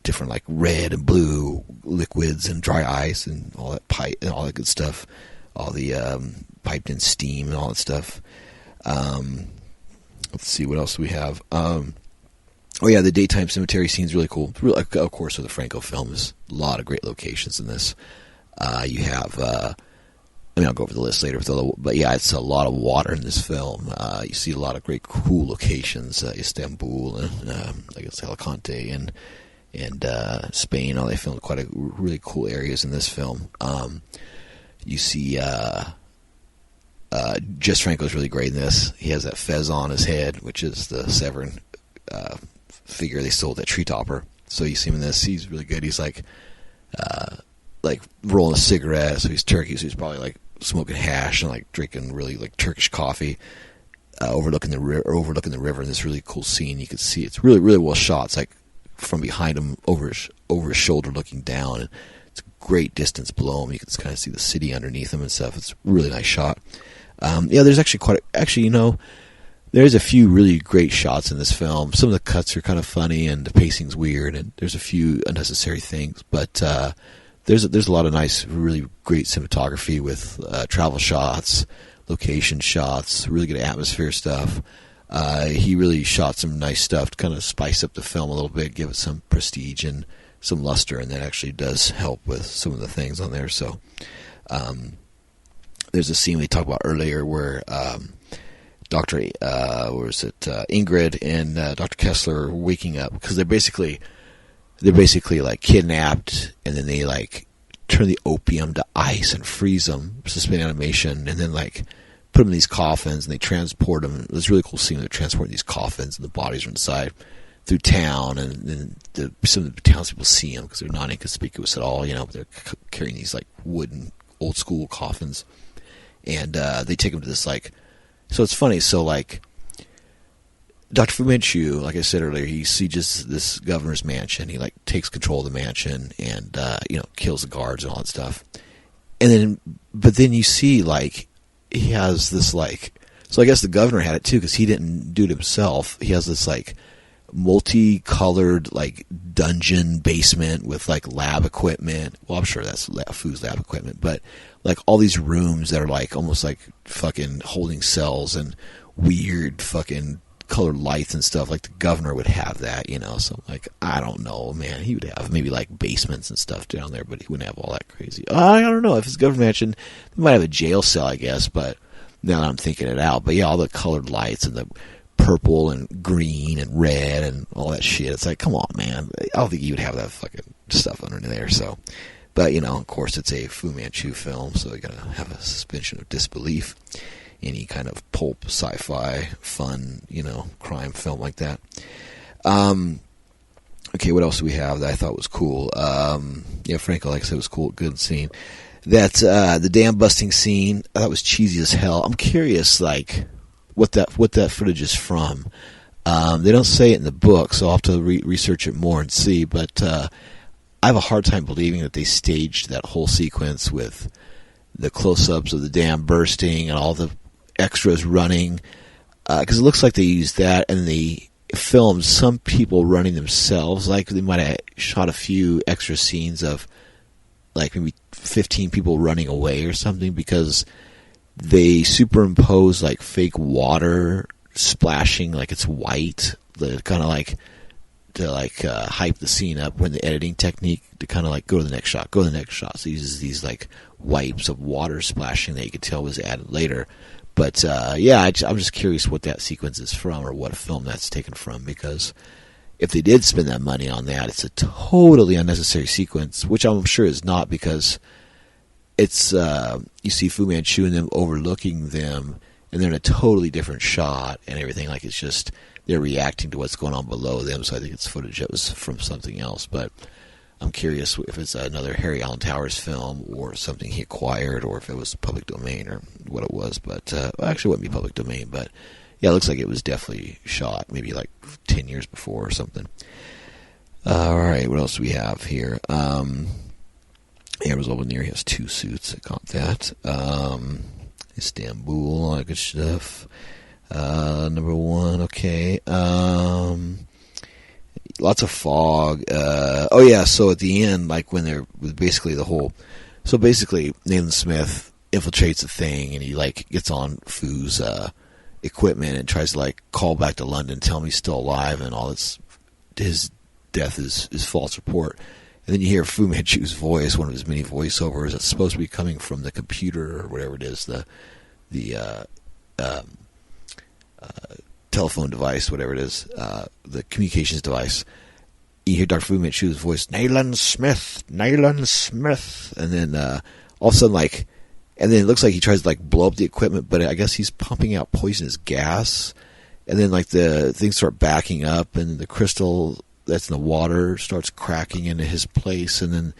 different like red and blue liquids and dry ice and all that pipe and all that good stuff, all the piped in steam and all that stuff. Let's see what else we have. Oh yeah, the daytime cemetery scene's really cool. Really, of course, with the Franco films, a lot of great locations in this. You have, I'll go over the list later, but yeah, it's a lot of water in this film. You see a lot of great, cool locations, Istanbul and I guess Alicante and Spain. They filmed quite a really cool areas in this film. You see, Jess Franco is really great in this. He has that fez on his head, which is the Severin figure they sold at Tree Topper. So you see him in this. He's really good. He's like rolling a cigarette. So he's Turkish. So he's probably like smoking hash and like drinking really like Turkish coffee, overlooking the river. In this really cool scene, you can see it's really really well shot. It's like from behind him, over his shoulder, looking down, and it's a great distance below him. You can kind of see the city underneath him and stuff. It's a really nice shot. There's actually there's a few really great shots in this film. Some of the cuts are kind of funny and the pacing's weird, and there's a few unnecessary things, but there's a lot of nice, really great cinematography with travel shots, location shots, really good atmosphere stuff. He really shot some nice stuff to kind of spice up the film a little bit, give it some prestige and some luster, and that actually does help with some of the things on there. So there's a scene we talked about earlier where Ingrid and Dr. Kessler are waking up because they're basically like kidnapped, and then they like turn the opium to ice and freeze them, suspend animation, and then like put them in these coffins and they transport them. It's a really cool scene. They're transporting these coffins and the bodies are inside through town, and then some of the townspeople see them because they're not inconspicuous at all. They're carrying these like wooden old school coffins, and they take them to this like. So it's funny. So like. Dr. Fu Manchu, like I said earlier, he sieges this governor's mansion. He like takes control of the mansion and kills the guards and all that stuff. But then you see like he has this like, so I guess the governor had it too because he didn't do it himself. He has this like multicolored like dungeon basement with like lab equipment. Well, I'm sure that's Fu's lab equipment, but like all these rooms that are like almost like fucking holding cells and weird fucking colored lights and stuff. Like the governor would have that, so like I don't know, man, he would have maybe like basements and stuff down there, but he wouldn't have all that crazy. I don't know if it's a government mansion. They might have a jail cell, I guess, but now that I'm thinking it out, but yeah, all the colored lights and the purple and green and red and all that shit, it's like, come on, man, I don't think you would have that fucking stuff under there. So, but of course it's a Fu Manchu film, so you're gonna have a suspension of disbelief. Any kind of pulp, sci-fi, fun, crime film like that. Okay, what else do we have that I thought was cool? Franco, like I said, was cool, good scene. That's the dam busting scene. I thought it was cheesy as hell. I'm curious, like, what that footage is from. They don't say it in the book, so I'll have to research it more and see. But I have a hard time believing that they staged that whole sequence with the close-ups of the dam bursting and all the extras running, because it looks like they used that and they filmed some people running themselves. Like they might have shot a few extra scenes of like maybe 15 people running away or something, because they superimpose like fake water splashing like it's white, kind of like to like hype the scene up when the editing technique to kind of like go to the next shot. So he uses these like wipes of water splashing that you could tell was added later. But I'm just curious what that sequence is from, or what a film that's taken from, because if they did spend that money on that, it's a totally unnecessary sequence, which I'm sure is not, because it's you see Fu Manchu and them overlooking them, and they're in a totally different shot and everything. Like it's just they're reacting to what's going on below them. So I think it's footage that was from something else. But I'm curious if it's another Harry Allen Towers film or something he acquired, or if it was public domain or what it was. But actually, it wouldn't be public domain. But yeah, it looks like it was definitely shot maybe like 10 years before or something. All right, what else do we have here? Rosal Near has 2 suits. I got that. Istanbul, all that good stuff. Number 1, okay. Lots of fog. So at the end, like when they're basically so basically Nathan Smith infiltrates the thing and he like gets on Fu's equipment and tries to like call back to London, tell him he's still alive and all this. His death is false report. And then you hear Fu Manchu's voice, one of his many voiceovers that's supposed to be coming from the computer or whatever it is, the telephone device, whatever it is, the communications device. You hear Dr. Fu Manchu's voice, Nayland Smith, and then all of a sudden, and then it looks like he tries to like blow up the equipment, but I guess he's pumping out poisonous gas, and then like the things start backing up, and the crystal that's in the water starts cracking into his place, and then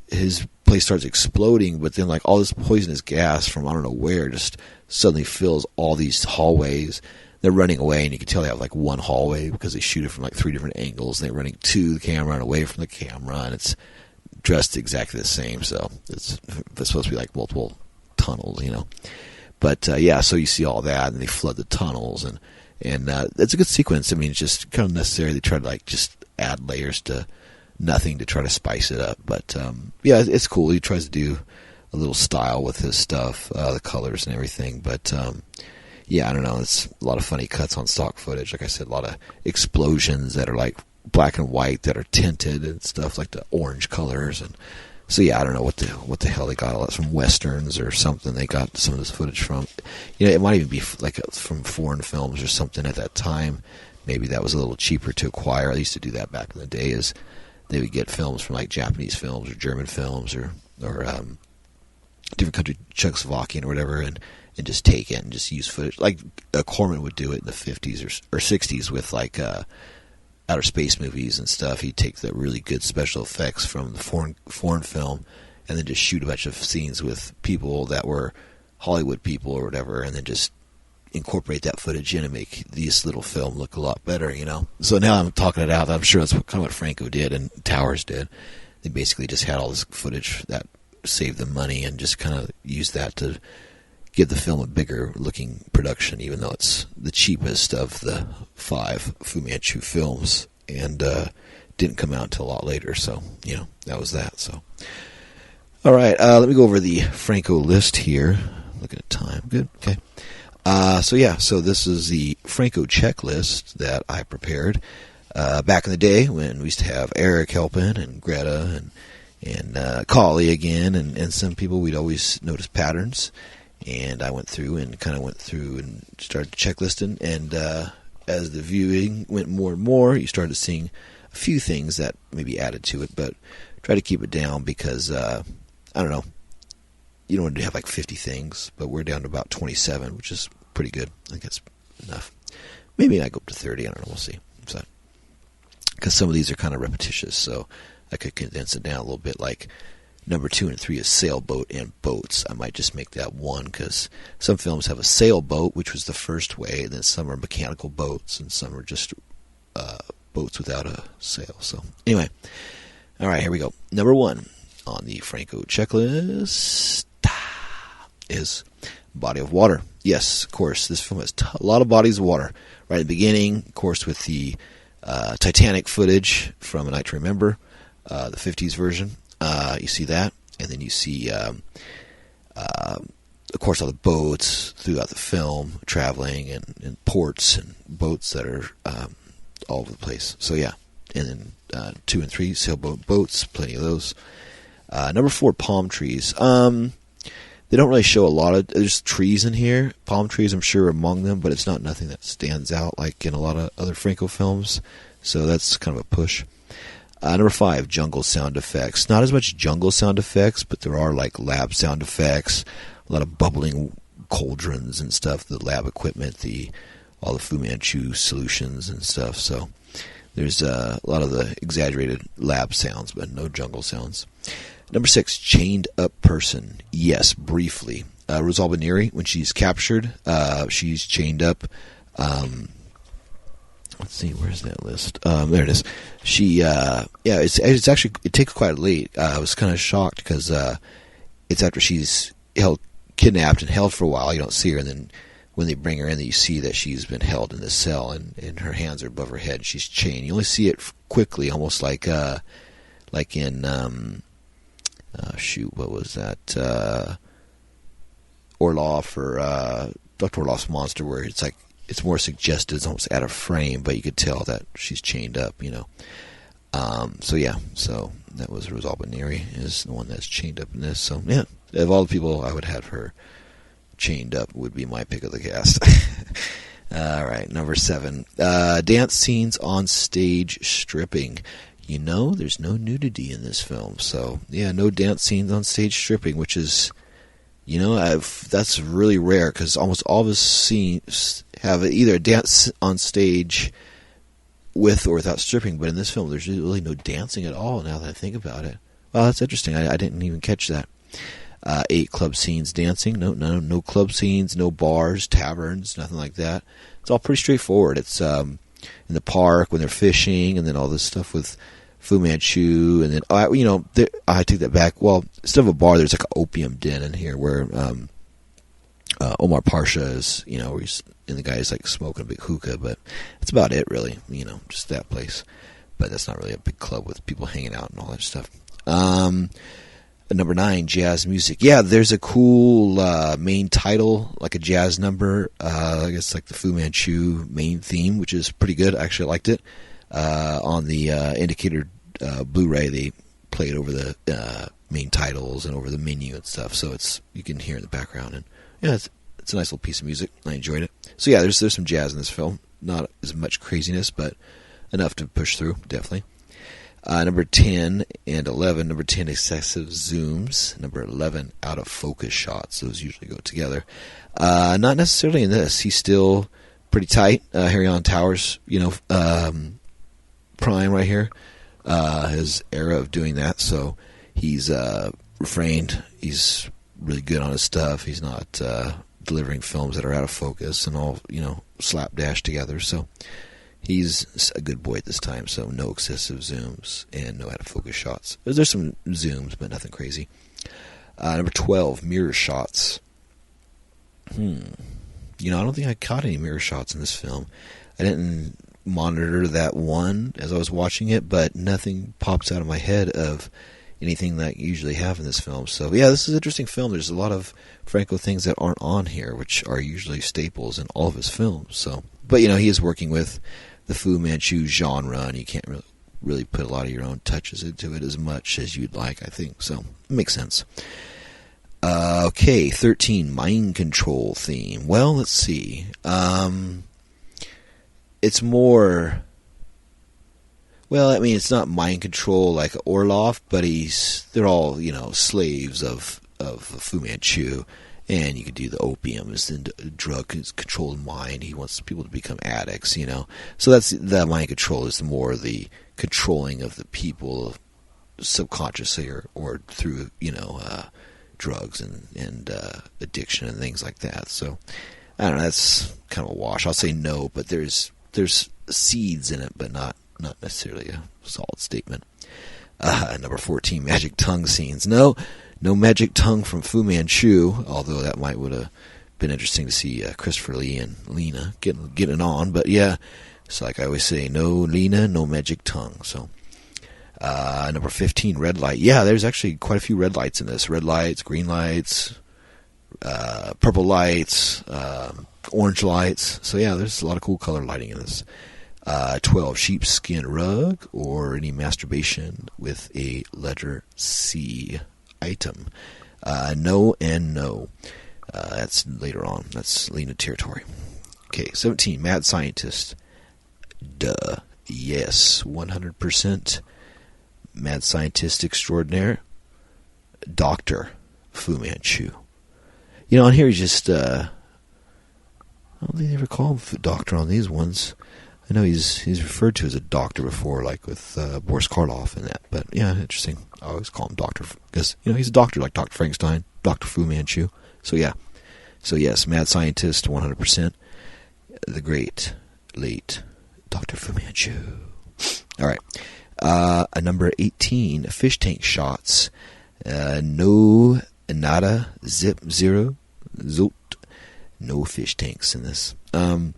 his place starts exploding, but then like all this poisonous gas from I don't know where just suddenly fills all these hallways. They're running away, and you can tell they have like one hallway because they shoot it from like 3 different angles, and they're running to the camera and away from the camera, and it's dressed exactly the same, so it's supposed to be like multiple tunnels, But so you see all that, and they flood the tunnels, and it's a good sequence. I mean, it's just kind of necessary. They try to like just add layers to nothing to try to spice it up, but it's cool. He tries to do a little style with his stuff, the colors and everything, but I don't know. It's a lot of funny cuts on stock footage. Like I said, a lot of explosions that are like black and white that are tinted and stuff, like the orange colors. And so I don't know what the hell they got all that from westerns or something. They got some of this footage from. It might even be like from foreign films or something at that time. Maybe that was a little cheaper to acquire. I used to do that back in the day. Is they would get films from like Japanese films or German films or different country, Czechoslovakian or whatever, and just take it and just use footage. Like Corman would do it in the 50s or 60s with like outer space movies and stuff. He'd take the really good special effects from the foreign film and then just shoot a bunch of scenes with people that were Hollywood people or whatever, and then just incorporate that footage in and make this little film look a lot better, So now I'm talking it out. I'm sure that's kind of what Franco did and Towers did. They basically just had all this footage that saved them money and just kind of used that to give the film a bigger looking production, even though it's the cheapest of the 5 Fu Manchu films, and didn't come out until a lot later. So that was that. So all right, let me go over the Franco list here. Looking at time, good, okay. So this is the Franco checklist that I prepared back in the day when we used to have Eric helping and Greta and Collie again, and some people. We'd always notice patterns. And I went through and started checklisting. And as the viewing went more and more, you started seeing a few things that maybe added to it. But try to keep it down because, I don't know, you don't want to have like 50 things. But we're down to about 27, which is pretty good. I think that's enough. Maybe I go up to 30. I don't know. We'll see. Because some of these are kind of repetitious. So I could condense it down a little bit, like number 2 and 3 is sailboat and boats. I might just make that 1 because some films have a sailboat, which was the first way, and then some are mechanical boats, and some are just boats without a sail. So anyway, all right, here we go. Number 1 on the Franco checklist is body of water. Yes, of course, this film has a lot of bodies of water. Right at the beginning, of course, with the Titanic footage from A Night to Remember, the 50s version. You see that, and then you see, of course, all the boats throughout the film, traveling, and ports and boats that are all over the place. So, and then 2 and 3, sailboat boats, plenty of those. Number 4, palm trees. They don't really show a lot of, there's trees in here. Palm trees, I'm sure, are among them, but it's not nothing that stands out like in a lot of other Franco films. So that's kind of a push. Number 5, jungle sound effects. Not as much jungle sound effects, but there are like lab sound effects, a lot of bubbling cauldrons and stuff, the lab equipment, all the Fu Manchu solutions and stuff. So there's a lot of the exaggerated lab sounds, but no jungle sounds. Number 6, chained up person. Yes, briefly. Rosalba Neri, when she's captured, she's chained up. let's see, where's that list? There it is. She, it's actually, it takes quite late. I was kind of shocked because it's after she's kidnapped and held for a while. You don't see her, and then when they bring her in, you see that she's been held in this cell, and her hands are above her head, and she's chained. You only see it quickly, almost like in, what was that? Orloff or Dr. Orloff's Monster, where it's like, it's more suggested, it's almost out of frame, but you could tell that she's chained up, So that was Rosalba Neri is the one that's chained up in this. So yeah, of all the people I would have her chained up would be my pick of the cast. All right, number 7. Dance scenes on stage stripping. There's no nudity in this film, so yeah, no dance scenes on stage stripping, which is, that's really rare because almost all of his scenes have either a dance on stage with or without stripping, but in this film there's really no dancing at all now that I think about it. Well, that's interesting. I didn't even catch that. 8 club scenes dancing. No club scenes, no bars, taverns, nothing like that. It's all pretty straightforward. It's in the park when they're fishing, and then all this stuff with Fu Manchu, and then I take that back. Well, instead of a bar, there's like an opium den in here where Omar Pasha is, where he's, and the guy's like smoking a big hookah, but that's about it, really. Just that place. But that's not really a big club with people hanging out and all that stuff. Number 9, jazz music. Yeah, there's a cool main title, like a jazz number. I guess like the Fu Manchu main theme, which is pretty good. I actually liked it. On the Indicator Blu-ray, they play it over the main titles and over the menu and stuff, so you can hear in the background. And yeah, it's a nice little piece of music. I enjoyed it. So yeah, there's some jazz in this film. Not as much craziness, but enough to push through, definitely. Number 10 and 11. Number 10, excessive zooms. Number 11, out of focus shots. Those usually go together. Not necessarily in this. He's still pretty tight. Harry on Towers, prime right here. His era of doing that. So he's refrained. He's really good on his stuff. He's not delivering films that are out of focus and all, slapdash together. So he's a good boy at this time, so no excessive zooms and no out-of-focus shots. There's some zooms, but nothing crazy. Number 12, mirror shots. I don't think I caught any mirror shots in this film. I didn't monitor that one as I was watching it, but nothing pops out of my head of anything that you usually have in this film. So, yeah, this is an interesting film. There's a lot of Franco things that aren't on here, which are usually staples in all of his films. So, but, he is working with the Fu Manchu genre, and you can't really put a lot of your own touches into it as much as you'd like, I think. So, it makes sense. Okay, 13, mind control theme. Well, let's see. It's more... Well, I mean, it's not mind control like Orloff, but they're all, slaves of Fu Manchu. And you could do the opium as the drug controlled mind. He wants people to become addicts, So that's the mind control is more the controlling of the people subconsciously or through, drugs and addiction and things like that. So I don't know. That's kind of a wash. I'll say no, but there's seeds in it, but not necessarily a solid statement. Number 14, magic tongue scenes. No magic tongue from Fu Manchu, although that would have been interesting to see Christopher Lee and Lena getting it on. But yeah, it's like I always say, no Lena, no magic tongue. So number 15, red light. Yeah, there's actually quite a few red lights in this. Red lights, green lights, purple lights, orange lights. So yeah, there's a lot of cool color lighting in this. 12, sheepskin rug or any masturbation with a letter C item. No and no. That's later on. That's Lena territory. Okay, 17, mad scientist. Duh. Yes, 100%. Mad scientist extraordinaire. Dr. Fu Manchu. On here he's just... I don't think they ever call him doctor on these ones. I know he's referred to as a doctor before, like with Boris Karloff and that. But yeah, interesting. I always call him doctor because he's a doctor, like Dr. Frankenstein, Dr. Fu Manchu. So yeah, so yes, mad scientist, 100%. The great late Dr. Fu Manchu. All right. Number 18, fish tank shots. No, nada, zip, zero, zoot. No fish tanks in this. A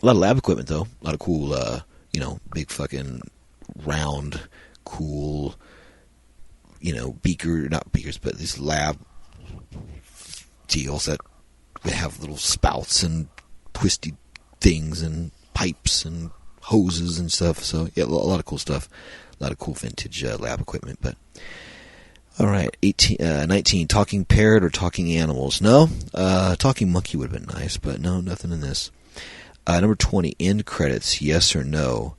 lot of lab equipment, though. A lot of cool, big fucking round, cool, not beakers, but these lab deals that have little spouts and twisty things and pipes and hoses and stuff. So, yeah, a lot of cool stuff. A lot of cool vintage lab equipment. But, all right, 19, talking parrot or talking animals. No, talking monkey would have been nice, but no, nothing in this. Number 20, end credits, yes or no?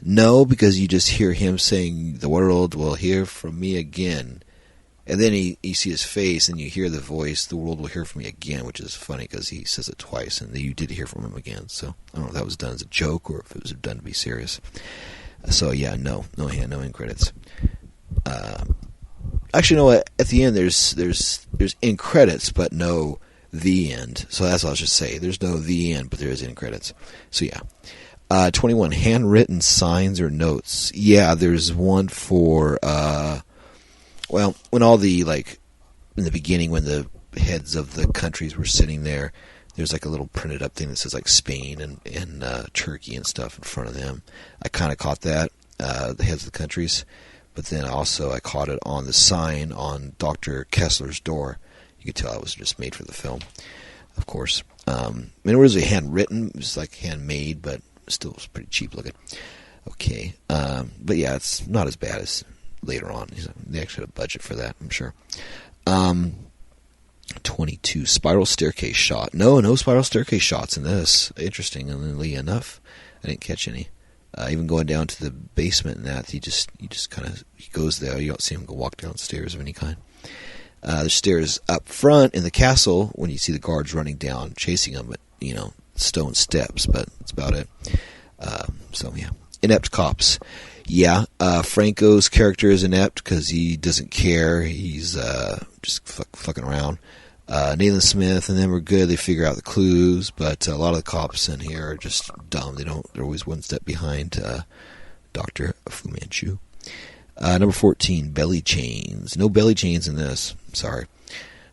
No, because you just hear him saying, the world will hear from me again. And then you see his face and you hear the voice, the world will hear from me again, which is funny because he says it twice and you did hear from him again. So I don't know if that was done as a joke or if it was done to be serious. So yeah, no end credits. Actually, you know what? At the end, there's end credits, but no the end. So that's what I was just saying. There's no the end, but there is end credits. So yeah. 21, handwritten signs or notes. Yeah, there's one for, when all the, in the beginning, when the heads of the countries were sitting there, there's a little printed up thing that says Spain and Turkey and stuff in front of them. I kind of caught that, the heads of the countries. But then also I caught it on the sign on Dr. Kessler's door. You could tell it was just made for the film, of course. It was handwritten. It was handmade, but still was pretty cheap looking. Okay. But yeah, it's not as bad as later on. They actually had a budget for that, I'm sure. 22, spiral staircase shot. No spiral staircase shots in this. Interestingly enough, I didn't catch any. Even going down to the basement and that, he just kind of, he goes there. You don't see him go walk down stairs of any kind. There's stairs up front in the castle when you see the guards running down, chasing him, but, stone steps, but that's about it. So, yeah. Inept cops. Yeah, Franco's character is inept because he doesn't care. He's just fucking around. Nathan Smith and them are good. They figure out the clues, but a lot of the cops in here are just dumb. They're always one step behind Dr. Fu Manchu. Number 14, belly chains. No belly chains in this. Sorry.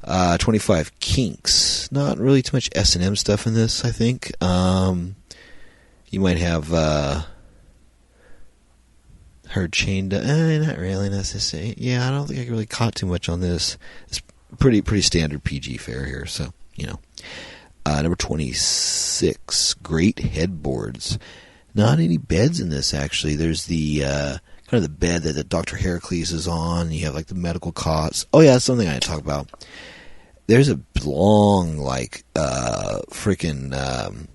25, kinks. Not really too much S&M stuff in this, I think. You might have her chained up. Not really necessarily. Yeah, I don't think I really caught too much on this. It's pretty standard PG fare here, so, Number 26, great headboards. Not any beds in this, actually. There's the kind of the bed that Dr. Heracles is on. You have the medical cots. Oh yeah, that's something I didn't talk about. There's a long freaking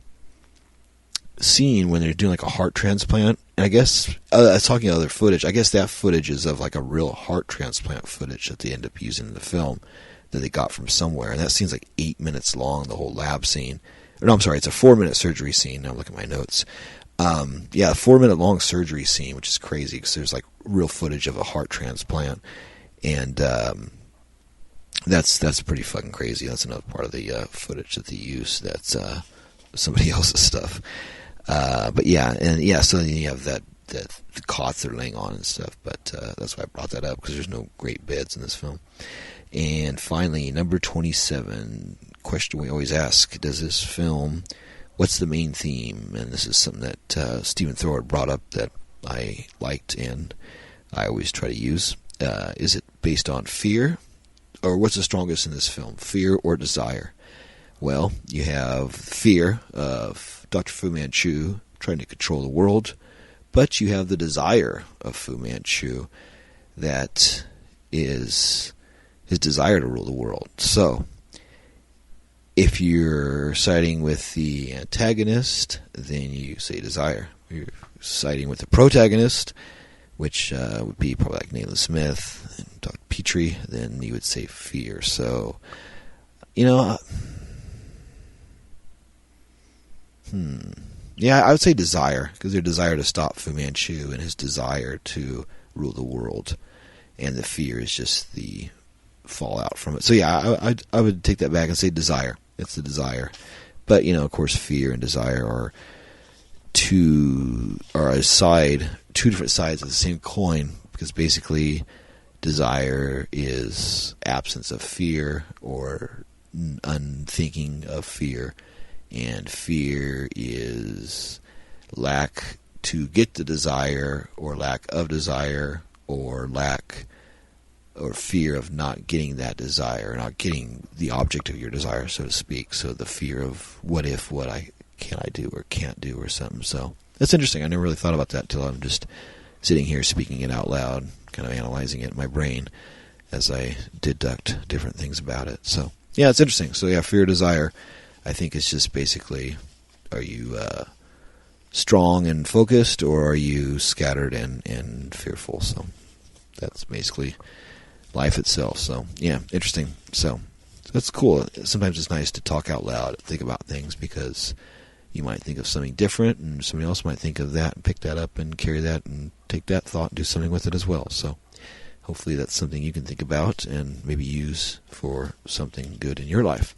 scene when they're doing a heart transplant. And I guess I was talking about other footage. I guess that footage is of a real heart transplant footage that they end up using in the film that they got from somewhere. And that scene's 8 minutes long, the whole lab scene. Or no, I'm sorry, it's a 4-minute surgery scene. Now I'm looking at my notes. Yeah, a 4-minute long surgery scene, which is crazy because there's real footage of a heart transplant, and that's pretty fucking crazy. That's another part of the footage that they use. That's somebody else's stuff. But yeah, so then you have the cots they're laying on and stuff. But that's why I brought that up because there's no great beds in this film. And finally, number 27, question we always ask: does this film? What's the main theme? And this is something that Stephen Thrower brought up that I liked and I always try to use. Is it based on fear? Or what's the strongest in this film? Fear or desire? Well, you have fear of Dr. Fu Manchu trying to control the world, but you have the desire of Fu Manchu that is his desire to rule the world. So, if you're siding with the antagonist, then you say desire. If you're siding with the protagonist, which would be probably Nathan Smith and Dr. Petrie, then you would say fear. So, yeah, I would say desire, because their desire to stop Fu Manchu and his desire to rule the world, and the fear is just the fallout from it. So yeah, I would take that back and say desire. It's the desire. But, of course, fear and desire are two different sides of the same coin, because basically desire is absence of fear or unthinking of fear, and fear is lack to get the desire, or lack of desire, or fear of not getting that desire, not getting the object of your desire, so to speak. So the fear of what can I do or can't do or something. So that's interesting. I never really thought about that till I'm just sitting here speaking it out loud, kind of analyzing it in my brain as I deduct different things about it. So yeah, it's interesting. So yeah, fear, desire, I think it's just basically, are you strong and focused, or are you scattered and fearful? So that's basically life itself. So yeah, interesting. So that's cool. Sometimes it's nice to talk out loud, think about things, because you might think of something different, and somebody else might think of that and pick that up and carry that and take that thought and do something with it as well. So hopefully that's something you can think about and maybe use for something good in your life.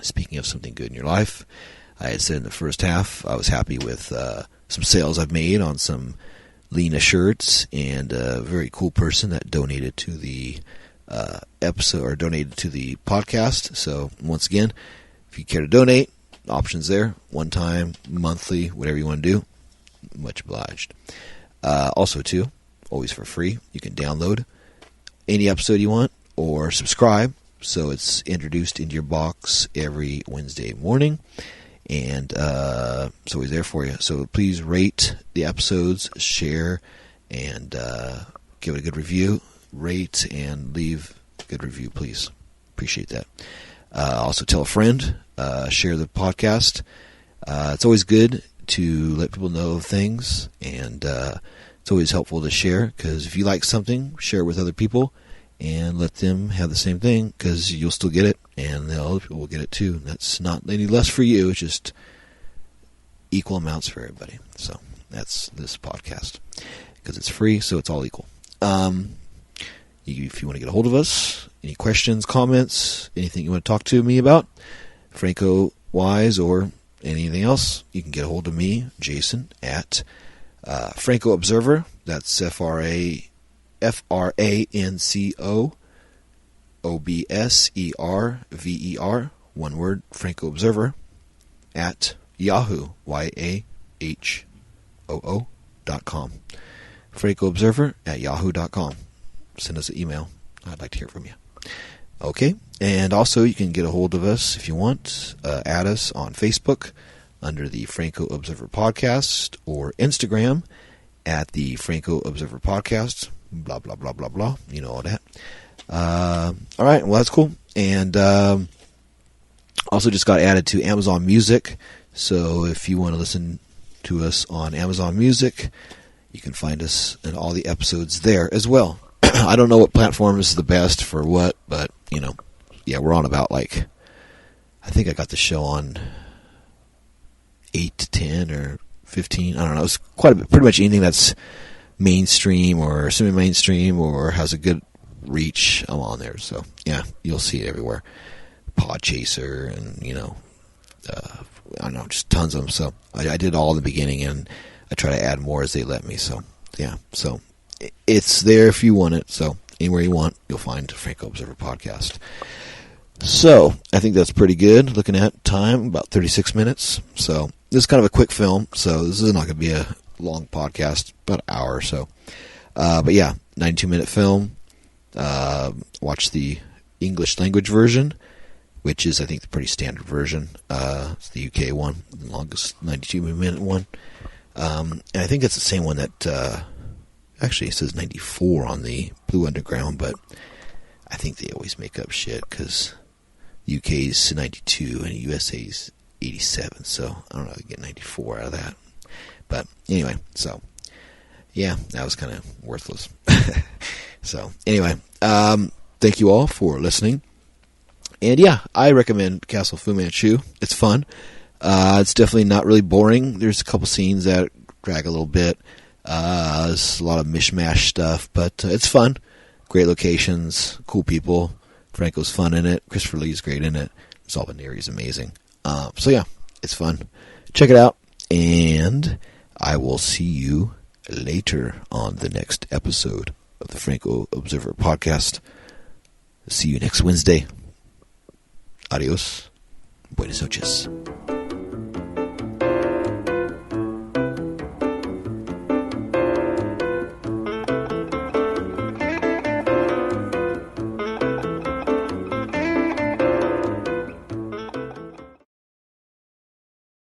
Speaking of something good in your life, I had said in the first half I was happy with some sales I've made on some Lena shirts, and a very cool person that donated to the episode, or donated to the podcast. So once again, if you care to donate, options there, one time, monthly, whatever you want to do, much obliged. Also too, always for free, you can download any episode you want or subscribe, so it's introduced into your box every Wednesday morning, and it's always there for you. So please rate the episodes, share, and give it a good review. Rate and leave a good review, please. Appreciate that. Also tell a friend, share the podcast. It's always good to let people know of things, and it's always helpful to share, because if you like something, share it with other people and let them have the same thing, because you'll still get it and the other people will get it too. That's not any less for you, it's just equal amounts for everybody. So that's this podcast, because it's free, so it's all equal. If you want to get a hold of us, any questions, comments, anything you want to talk to me about, Franco-wise or anything else, you can get a hold of me, Jason, at Franco Observer. That's Franco Observer, one word, Franco Observer, at Yahoo, YAHOO.com. Franco Observer at yahoo.com. Send us an email. I'd like to hear from you. Okay, and also you can get a hold of us if you want. Add us on Facebook under the Franco Observer Podcast, or Instagram at the Franco Observer Podcast. Blah, blah, blah, blah, blah. You know all that. All right, well, that's cool. And also just got added to Amazon Music. So if you want to listen to us on Amazon Music, you can find us in all the episodes there as well. I don't know what platform is the best for what, but, yeah, we're on about, I think I got the show on 8 to 10 or 15. I don't know. It's quite a bit. Pretty much anything that's mainstream or semi-mainstream or has a good reach, I'm on there. So, yeah, you'll see it everywhere. Podchaser and, I don't know, just tons of them. So I did all in the beginning, and I try to add more as they let me. So, yeah, so it's there if you want it. So anywhere you want, you'll find Franco Observer Podcast. So I think that's pretty good. Looking at time, about 36 minutes. So this is kind of a quick film. So this is not going to be a long podcast, about an hour or so. But yeah, 92-minute film. Watch the English language version, which is, I think, the pretty standard version. It's the UK one, the longest 92-minute one. And I think it's the same one that... Actually, it says 94 on the Blue Underground, but I think they always make up shit, because UK's 92 and USA's 87, so I don't know, I get 94 out of that. But anyway, so yeah, that was kind of worthless. So anyway, thank you all for listening. And yeah, I recommend Castle of Fu Manchu. It's fun. It's definitely not really boring. There's a couple scenes that drag a little bit. There's a lot of mishmash stuff, but it's fun. Great locations, cool people. Franco's fun in it. Christopher Lee's great in it. Zalbaneri's amazing. So yeah, it's fun. Check it out. And I will see you later on the next episode of the Franco Observer Podcast. See you next Wednesday. Adios. Buenas noches.